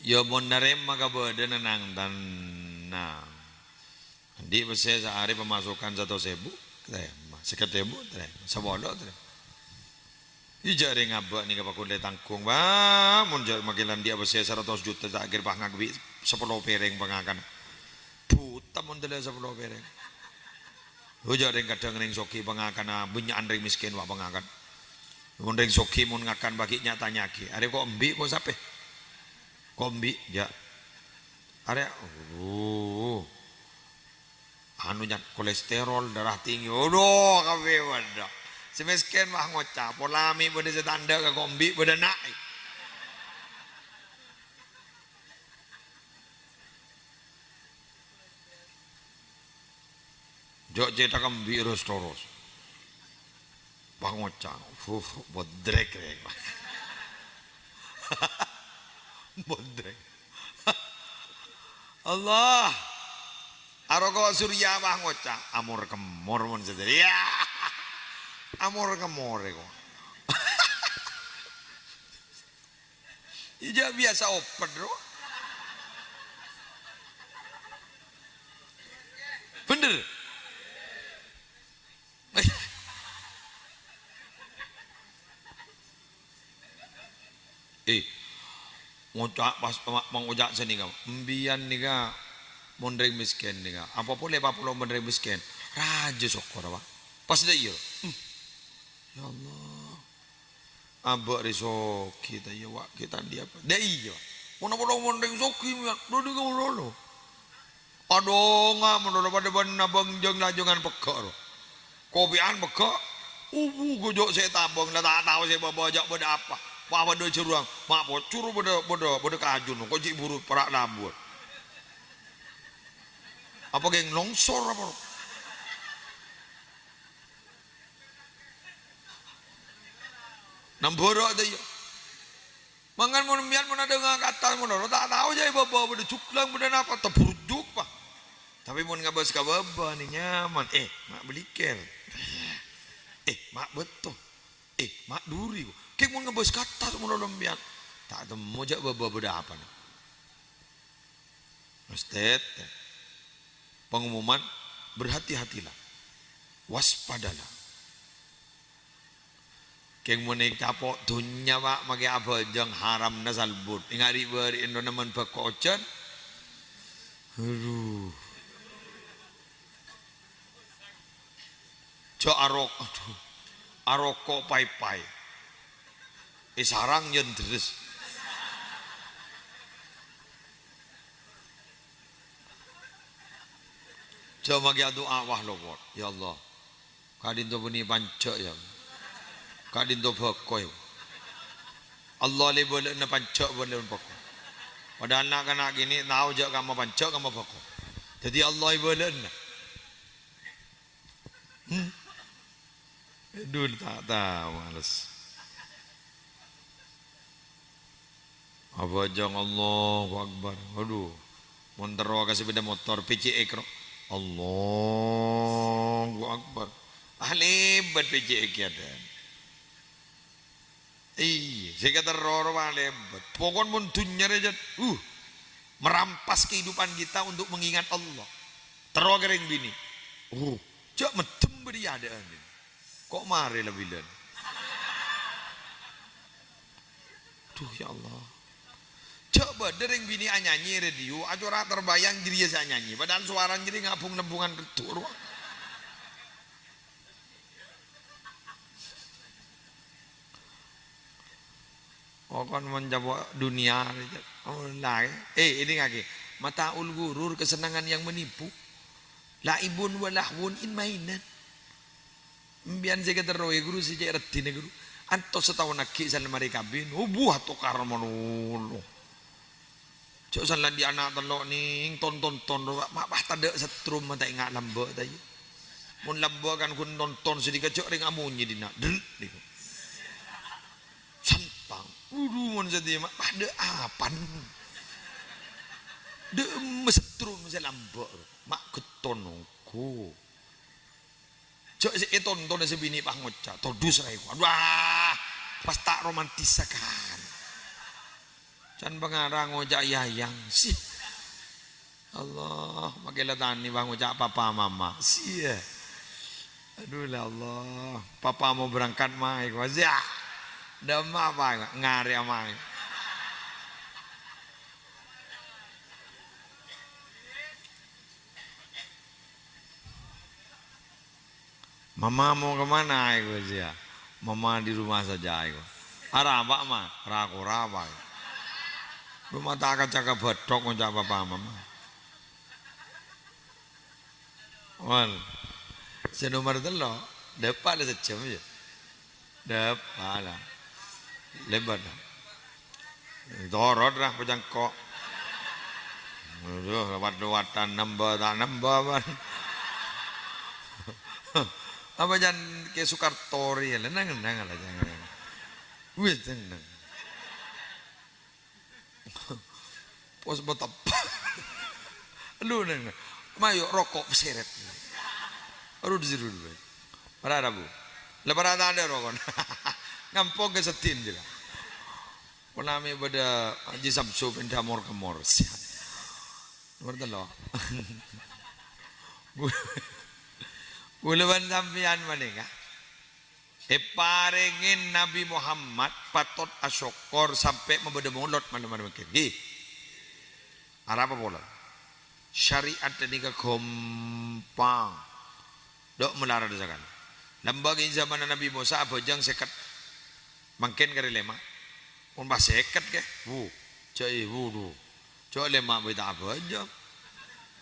Ya mon narema ka beda nang tanang. Di besar sehari pemasukan 1.000, terima. 1.000 terima. Sebolo terima. Ijare ngabak ni kapag kulay tangkung ba, mun jar makilan dia besar 100 juta tak akhir bah ngagbi 10 piring pangakan. Buta mun tele 10 piring. Ujar ring kadang ring soki pangakan bunyan ring miskin wa pangakan. Mun ring soki mun ngakan bagi nyata nyaki. Are kok embi kok sape? Kombi ya area anu nyak kolesterol darah tinggi kafe wadah semiskin mah ngocap polami pada setanda ke kombi pada naik Jok cetak kembira toros. Pangocang, bodrek rek. Bodrek. Allah. Arogo surya pangocang, amor kemor mon sedaya. Ya. Amor kemor kok. Ija biasa open bro. Bener. Ngocak pas mengocak sini kau. Mbian nih kak, mondreng miskin nih kak. Apa boleh apa pulau mondreng miskin. Raja sokor apa? Pas dah iya. Ya Allah. Abak riso kita ya wak kita dia apa? Dah iya. Mana pulau mondreng soki mian. Dodi kau lolo. Aduh nggak menurut pada benar bangjeng lajongan pekor. Kopian pekor. Gojok saya tabung. Dah tak tahu saya bawa jak pada apa. Apa do ceruang, mak bocor bodo kajun, kok cik buru perak lambut. Apa geng longsor apa? Namborok tu ya. Mangan mun mian mun ada ngakatan mun tak tahu je baba bodo cuklang bodo apa terburjuk pak. Tapi mun ngabas ka baba ni nyaman. Mak beliker. Mak betul. Mak duri. Kek mau ngebos kata semua lembian, tak ada mojak beda apa nih? Ustaz, pengumuman berhati-hatilah, waspadalah. Kek mau naik capok dunia pak, makai apa jang haram nasalbut. Ingat beri Indonesia berkocan, aduh, aroko pai. Sarang yang terus. Coba kita doa wah lopot. Ya Allah. Kadin to buni pancak ya. Kadin to bakoy. Allah le boleh na pancak boleh bakoy. Padahal nak kena gini tahu je kamu pancak kamu bakoy. Jadi Allah boleh na. Dul tak tahu males. Apa jang Allahu Akbar. Aduh. Montero kasih beda motor PCE kro. Allahu Akbar. Lebat PCE kiada. Saya kata roro lebat. Pokoknya mun dunya aja. Merampas kehidupan kita untuk mengingat Allah. Terus kering bini. Cak medem beri ada. Kok mari lebih dan. Duh ya Allah. Coba dereng bini nyanyi radio, aja ora terbayang diri saya nyanyi. Padahal suara jadi ngapung nembungan ketur. Oh kan menjawab dunia. Oh lah. Ini lagi. Mataul gurur kesenangan yang menipu. Laibun walahwun in mainan. Mbian saya kata roe guru si cek redine guru. Anto setahun lagi sana mereka bin. Buah to karmono. Cok salah di anak telok ning tonton mak tada setrum mata ingat lambak tadi. Mun lambak kan kun nonton sedikit cok ring amunyi dina. Del. Sampang. Mun jadi mak pada apan. De setrum se lambak. Mak ketonku. Cok se tonton se bini pah ngocak. Todus rai ku. Wah, pas tak romantisakan. Can pengarang ngojak yayang sih. Allah, makilah tani bang ngojak papa mama sih. Aduh lah Allah, papa mau berangkat mai, wajah, dama apa ngari mai. Mama mau kemana ya? Mama di rumah saja. Arah apa mah? Raku. Rumah tak akan cakap bedok ngajak papa mama. Wal, senomor telo, depan ada sejam je. Depan lah, lebar lah. Dorot lah pejangkok. Aduh, lewat-lewatan nambah tak nambah man. Apa jangan kayak Sukartori ya, nang lah jangan. Wih tenang. Pos betap. Lu nang. Mayo rokok seret. Aduh disiru dulu. Para bu. Lepas ada rokok. Ngampok ke setin je lah. Penami pada Haji Sabsu pindah mor kemor. Sihat. Berta lo. Bulawan sampian maninga. Paringin Nabi Muhammad patot asyokor sampai membeda mulut mana-mana mungkin. Gi. Arab apa bola? Syariat ini kegompang. Dok melarang desakan. Lembaga zaman Nabi Musa abajang sekat. Mungkin kali lema. Pun bah sekat ke? Cai wudu. Cai lema beda abajang.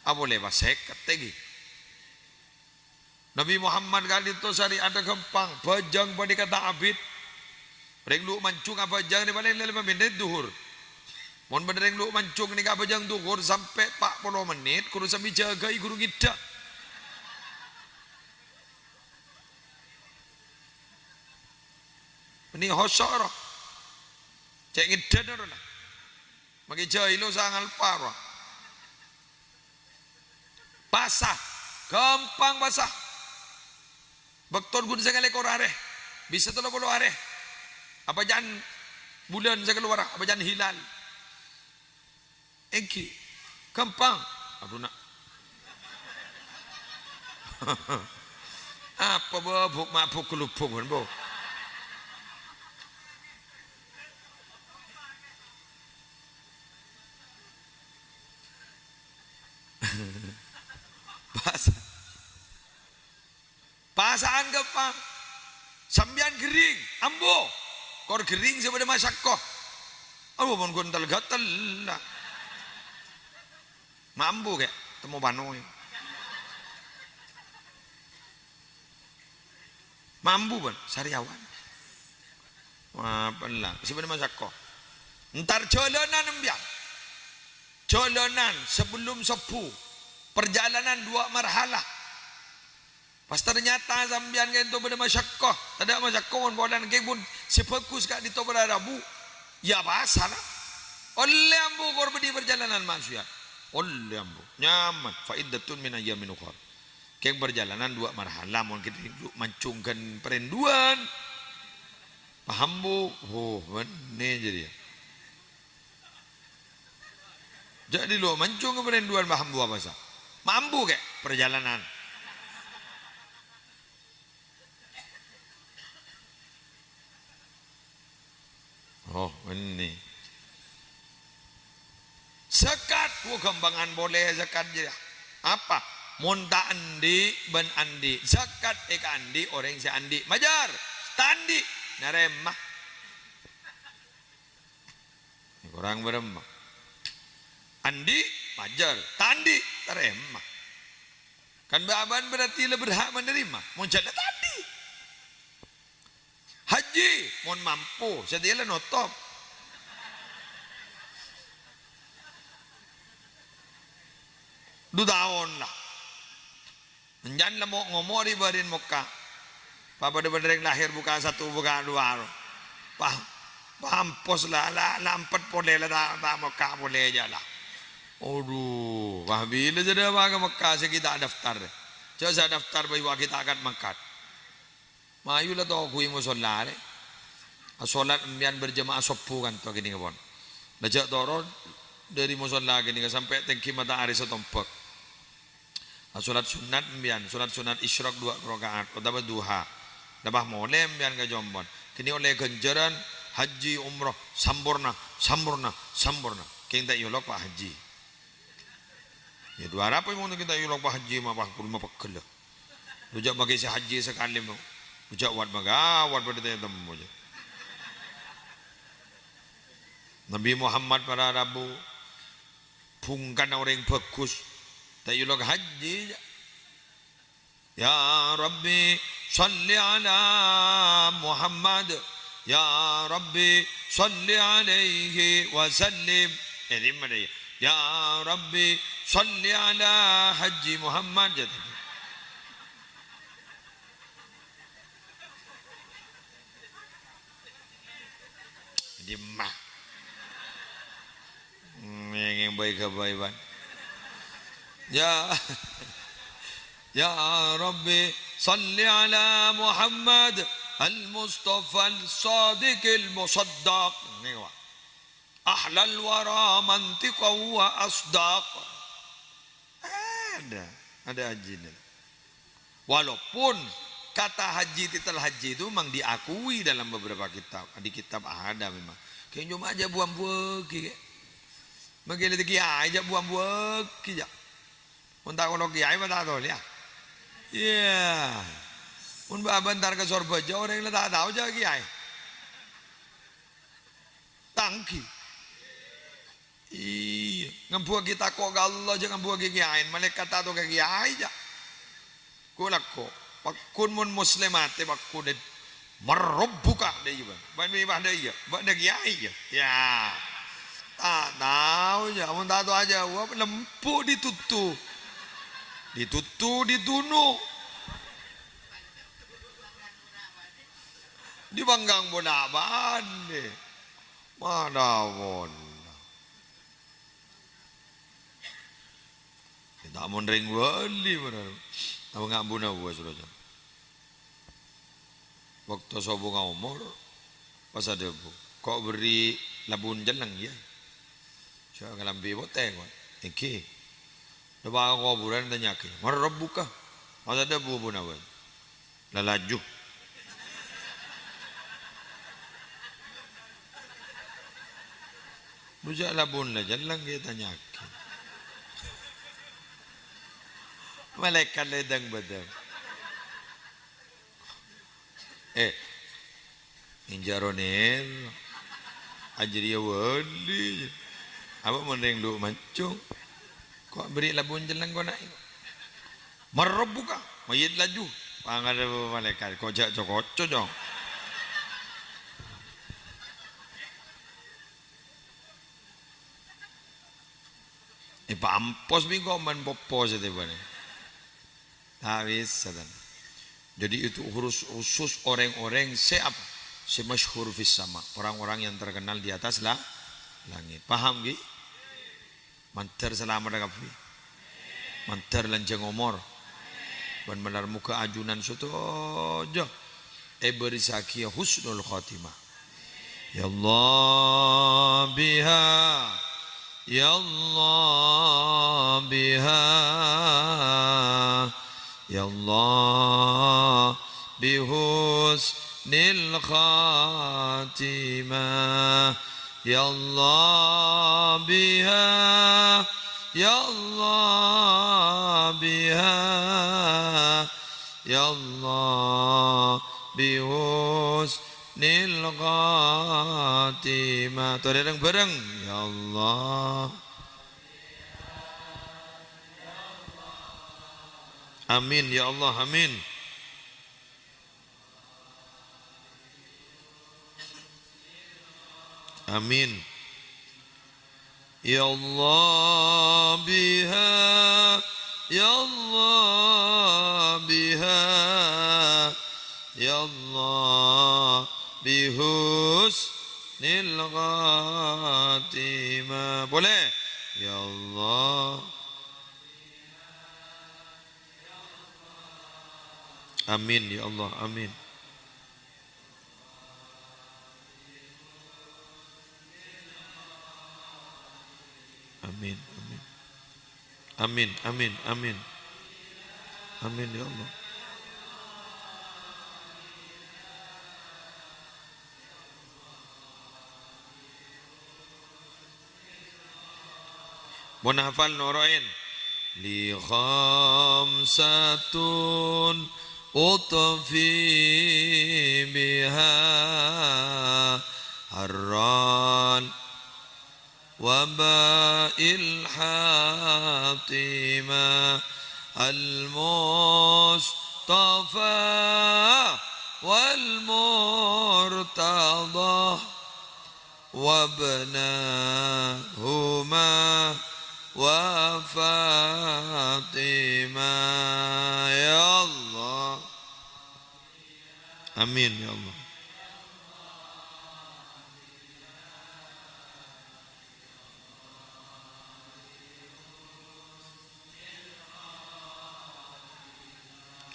Apa lema sekat lagi? Nabi Muhammad kali itu syariat kegompang. Bajang pada kata abid. Renglu mancung abajang di mana 5 menit duhur. Mohon benereng lu mancung ni apa jang duhur sampai 40 menit kudu sambil jaga guru kita. Ini hosor. Cek ngidan ora. Magi jahilo sangal parah. Basah, gampang basah. Bektor gun saya lekor areh. Bisa 30 areh. Apa jangan bulan saya keluar, apa jangan hilal. Engki, gampang. Aduh nak. Apa buk mabuk kelupung kan bu? Pasaan gampang. Sambian gering, ambo. Kor gering sepada masyakoh. Aduh mon gontal gatal lah. Mampu kayak temu panoy. Mampu pun sariawan. Apa lah? Sebenarnya masako. Ntar jalanan embiang. Jalanan sebelum sepu. Perjalanan 2 marhalah. Pas ternyata sambian kayak itu pada masako. Tidak masako pun bodan kayak pun sepekus kak di to pada Rabu. Ya bahasa lah. Oleh ambu korban di perjalanan manusia. Oleh ambu nyaman faidatun min ayyamin ukhra. Keng perjalanan 2 marhalah mun kita mancungkan perinduan. Paham bu? Oh, ini jadi. Jadi lu mancung ke perinduan paham bu apa sah? Mampu ke perjalanan. Oh, ini. Zakat, kembangan boleh zakat je. Apa? Munta andi ben andi. Zakat eka andi orang si andi. Majar, tandi naremah. Kurang beremah. Andi majar, tandi naremah. Kan baban berarti le berhak menerima. Mun jadi tandi. Haji, mun mampu, sedialah notop. Tahun lah. Jangan mau ngomong di barin Mekah. Papa bener lahir bukan 1 bukan 2. Pampos lah 4 boleh lah tak Mekah boleh aja lah. Aduh, wah bila jadi apa ke Mekah kita daftar. Coba saya daftar bayi kita akan Mekah. Mayu lah tu aku yang solat. Solat embian berjemaah sopu kan tu gini kapon. Lajak turun dari musola gini sampai tengki matahari setompak. Solat sunat mbian, solat sunat isyraq 2 rakaat, atau duha. Dabah molem mbian ke jombon. Kini oleh ganjaran haji umrah sampurna. Keng tak yulok pak haji. Ya dua apa yang kita yulok pak haji mah pak kulma pekel. Rujak bagi si haji sekali mau. Rujak wat magawat pada temu je. Nabi Muhammad para Rabu pungkan orang bagus. Tak yulok haji. Ya Rabbi salli ala Muhammad. Ya Rabbi salli alaihi wa sallim. Ini mana ya? Ya Rabbi salli ala Haji Muhammad. di mah yang baik kebaikan ya ya Rabbi salli ala Muhammad al-Mustafa al-Sadiq al-Musaddaq ahlal wara mantiqa wa asdaq ada haji walaupun kata haji titel haji itu memang diakui dalam beberapa kitab di kitab ada memang kayak cuma aja buang buki bagaimana itu kiai aja buang buki ya untuk kalau kiai apa tahu ya iya pun bentar ke sorbaja orang yang tak tahu aja kiai tangki iya ngambuah kita kok Allah jangan buah kiai malaikat atau kiai aja kulak kok pakun mun muslimat pakun deh merobbuka deh juga banyak deh ya banyak kiai ya tak tahu ya mun tahu aja wah lempuk ditutu ditunu di banggang bonaban deh mana mon tak mau ring wali benar apa nggak buna gua sudah waktu sobo ngomor pas ada bu kok beri labun jalan ya saya ngelambi boteng iki coba kuburan tanya ke marab buka pas ada bu buna bu lalaju bujak labun lah jalan kita tanya ke malaikat ledang badang injaronel ajriya wali apa mending lu mancung kok beri labun jalan kau nak marab buka mayit laju panggil malaikat kok jak cokoco dong pampos bingung man popos itu bane habis sadan jadi itu khusus orang-orang siapa semasyhur fis sama orang-orang yang terkenal di atas lah langit paham gi mantar selamat kafi mantar lanjang umur ban benar muka ajunan sotojo beri sakia husnul khatimah ya Allah biha ya Allah biha ya Allah bihusnil khatimah ya Allah biha ya Allah biha ya Allah bihusnil khatimah tuh bareng ya Allah amin ya Allah amin amin ya Allah biha ya Allah biha ya Allah bihusnil khatimah boleh ya Allah amin ya Allah amin amin amin amin amin amin ya Allah mau hafal noroin li khamsatun utfi biha harran waba'il hatima al-mustafa wal murtada wabnahuma wa Fatima ya Allah amin ya Allah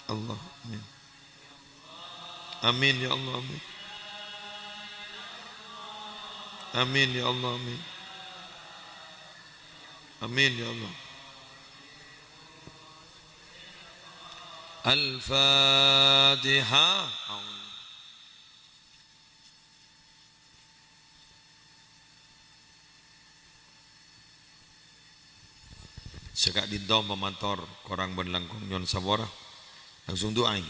Allah. Amin. Amin ya Allah. Amin. Amin ya Allah. Amin. Amin ya Allah. Al-Fatihah. Sekak dinto memantor korang berlangkung nyon sabora langsung doa ini.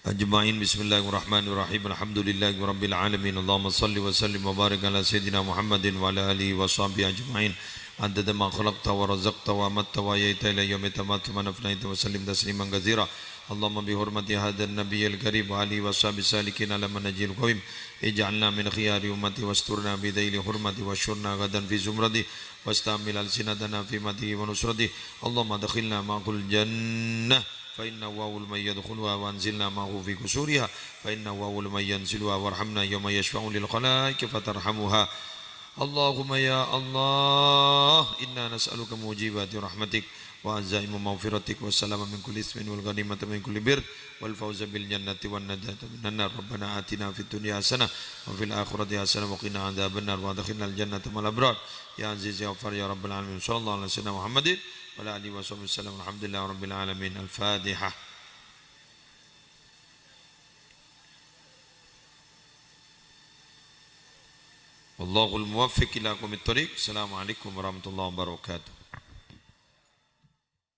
Ajma'in bismillahirrahmanirrahim. Alhamdulillahi rabbil alamin. Allahumma salli wa sallim wa barik ala sayyidina Muhammadin wa ala alihi wa sahbihi ajma'in. Adada ma khalaqta wa razaqta wa amatta wa yaita ila yaumi tamatu man afnaita wa sallim tasliman katsira. Allahumma bi hurmati hadzal nabiyil karim wa alihi wa sahbihi salikin ala manajil qawim ij'alna min khiyari ummati wasturna bi daili hurmati wa syurna gadan fi zumrati wastamil alsinatana fi mati wa nusrati. Allahumma adkhilna ma'al jannah fa inna wa'ul may yadkhuluha wa anzilna ma'ahu fi kusuriha fa inna wa'ul may yanziluha warhamna yawma yashfa'u lil khalaiqi fatarhamuha. Allahumma ya Allah inna nas'aluka mujibati rahmatik wa azaimu maghfiratik wa salama min kulli ismin wal ghanimata min kulli bir wal fawza bil jannati wan najata minan nar. Rabbana atina fid dunya hasanah wa fil akhirati hasanah wa qina adzabannar wa adkhilnal jannata ma'al abrar ya aziz ya ghaffar ya rabbal alamin. Sallallahu alaihi wasallam Muhammadin wa ala alihi wasallam. Alhamdulillahi rabbil alamin. Al-Fatihah. Wallahul muwaffiq ila aqwamit thoriq. Assalamualaikum warahmatullahi wabarakatuh.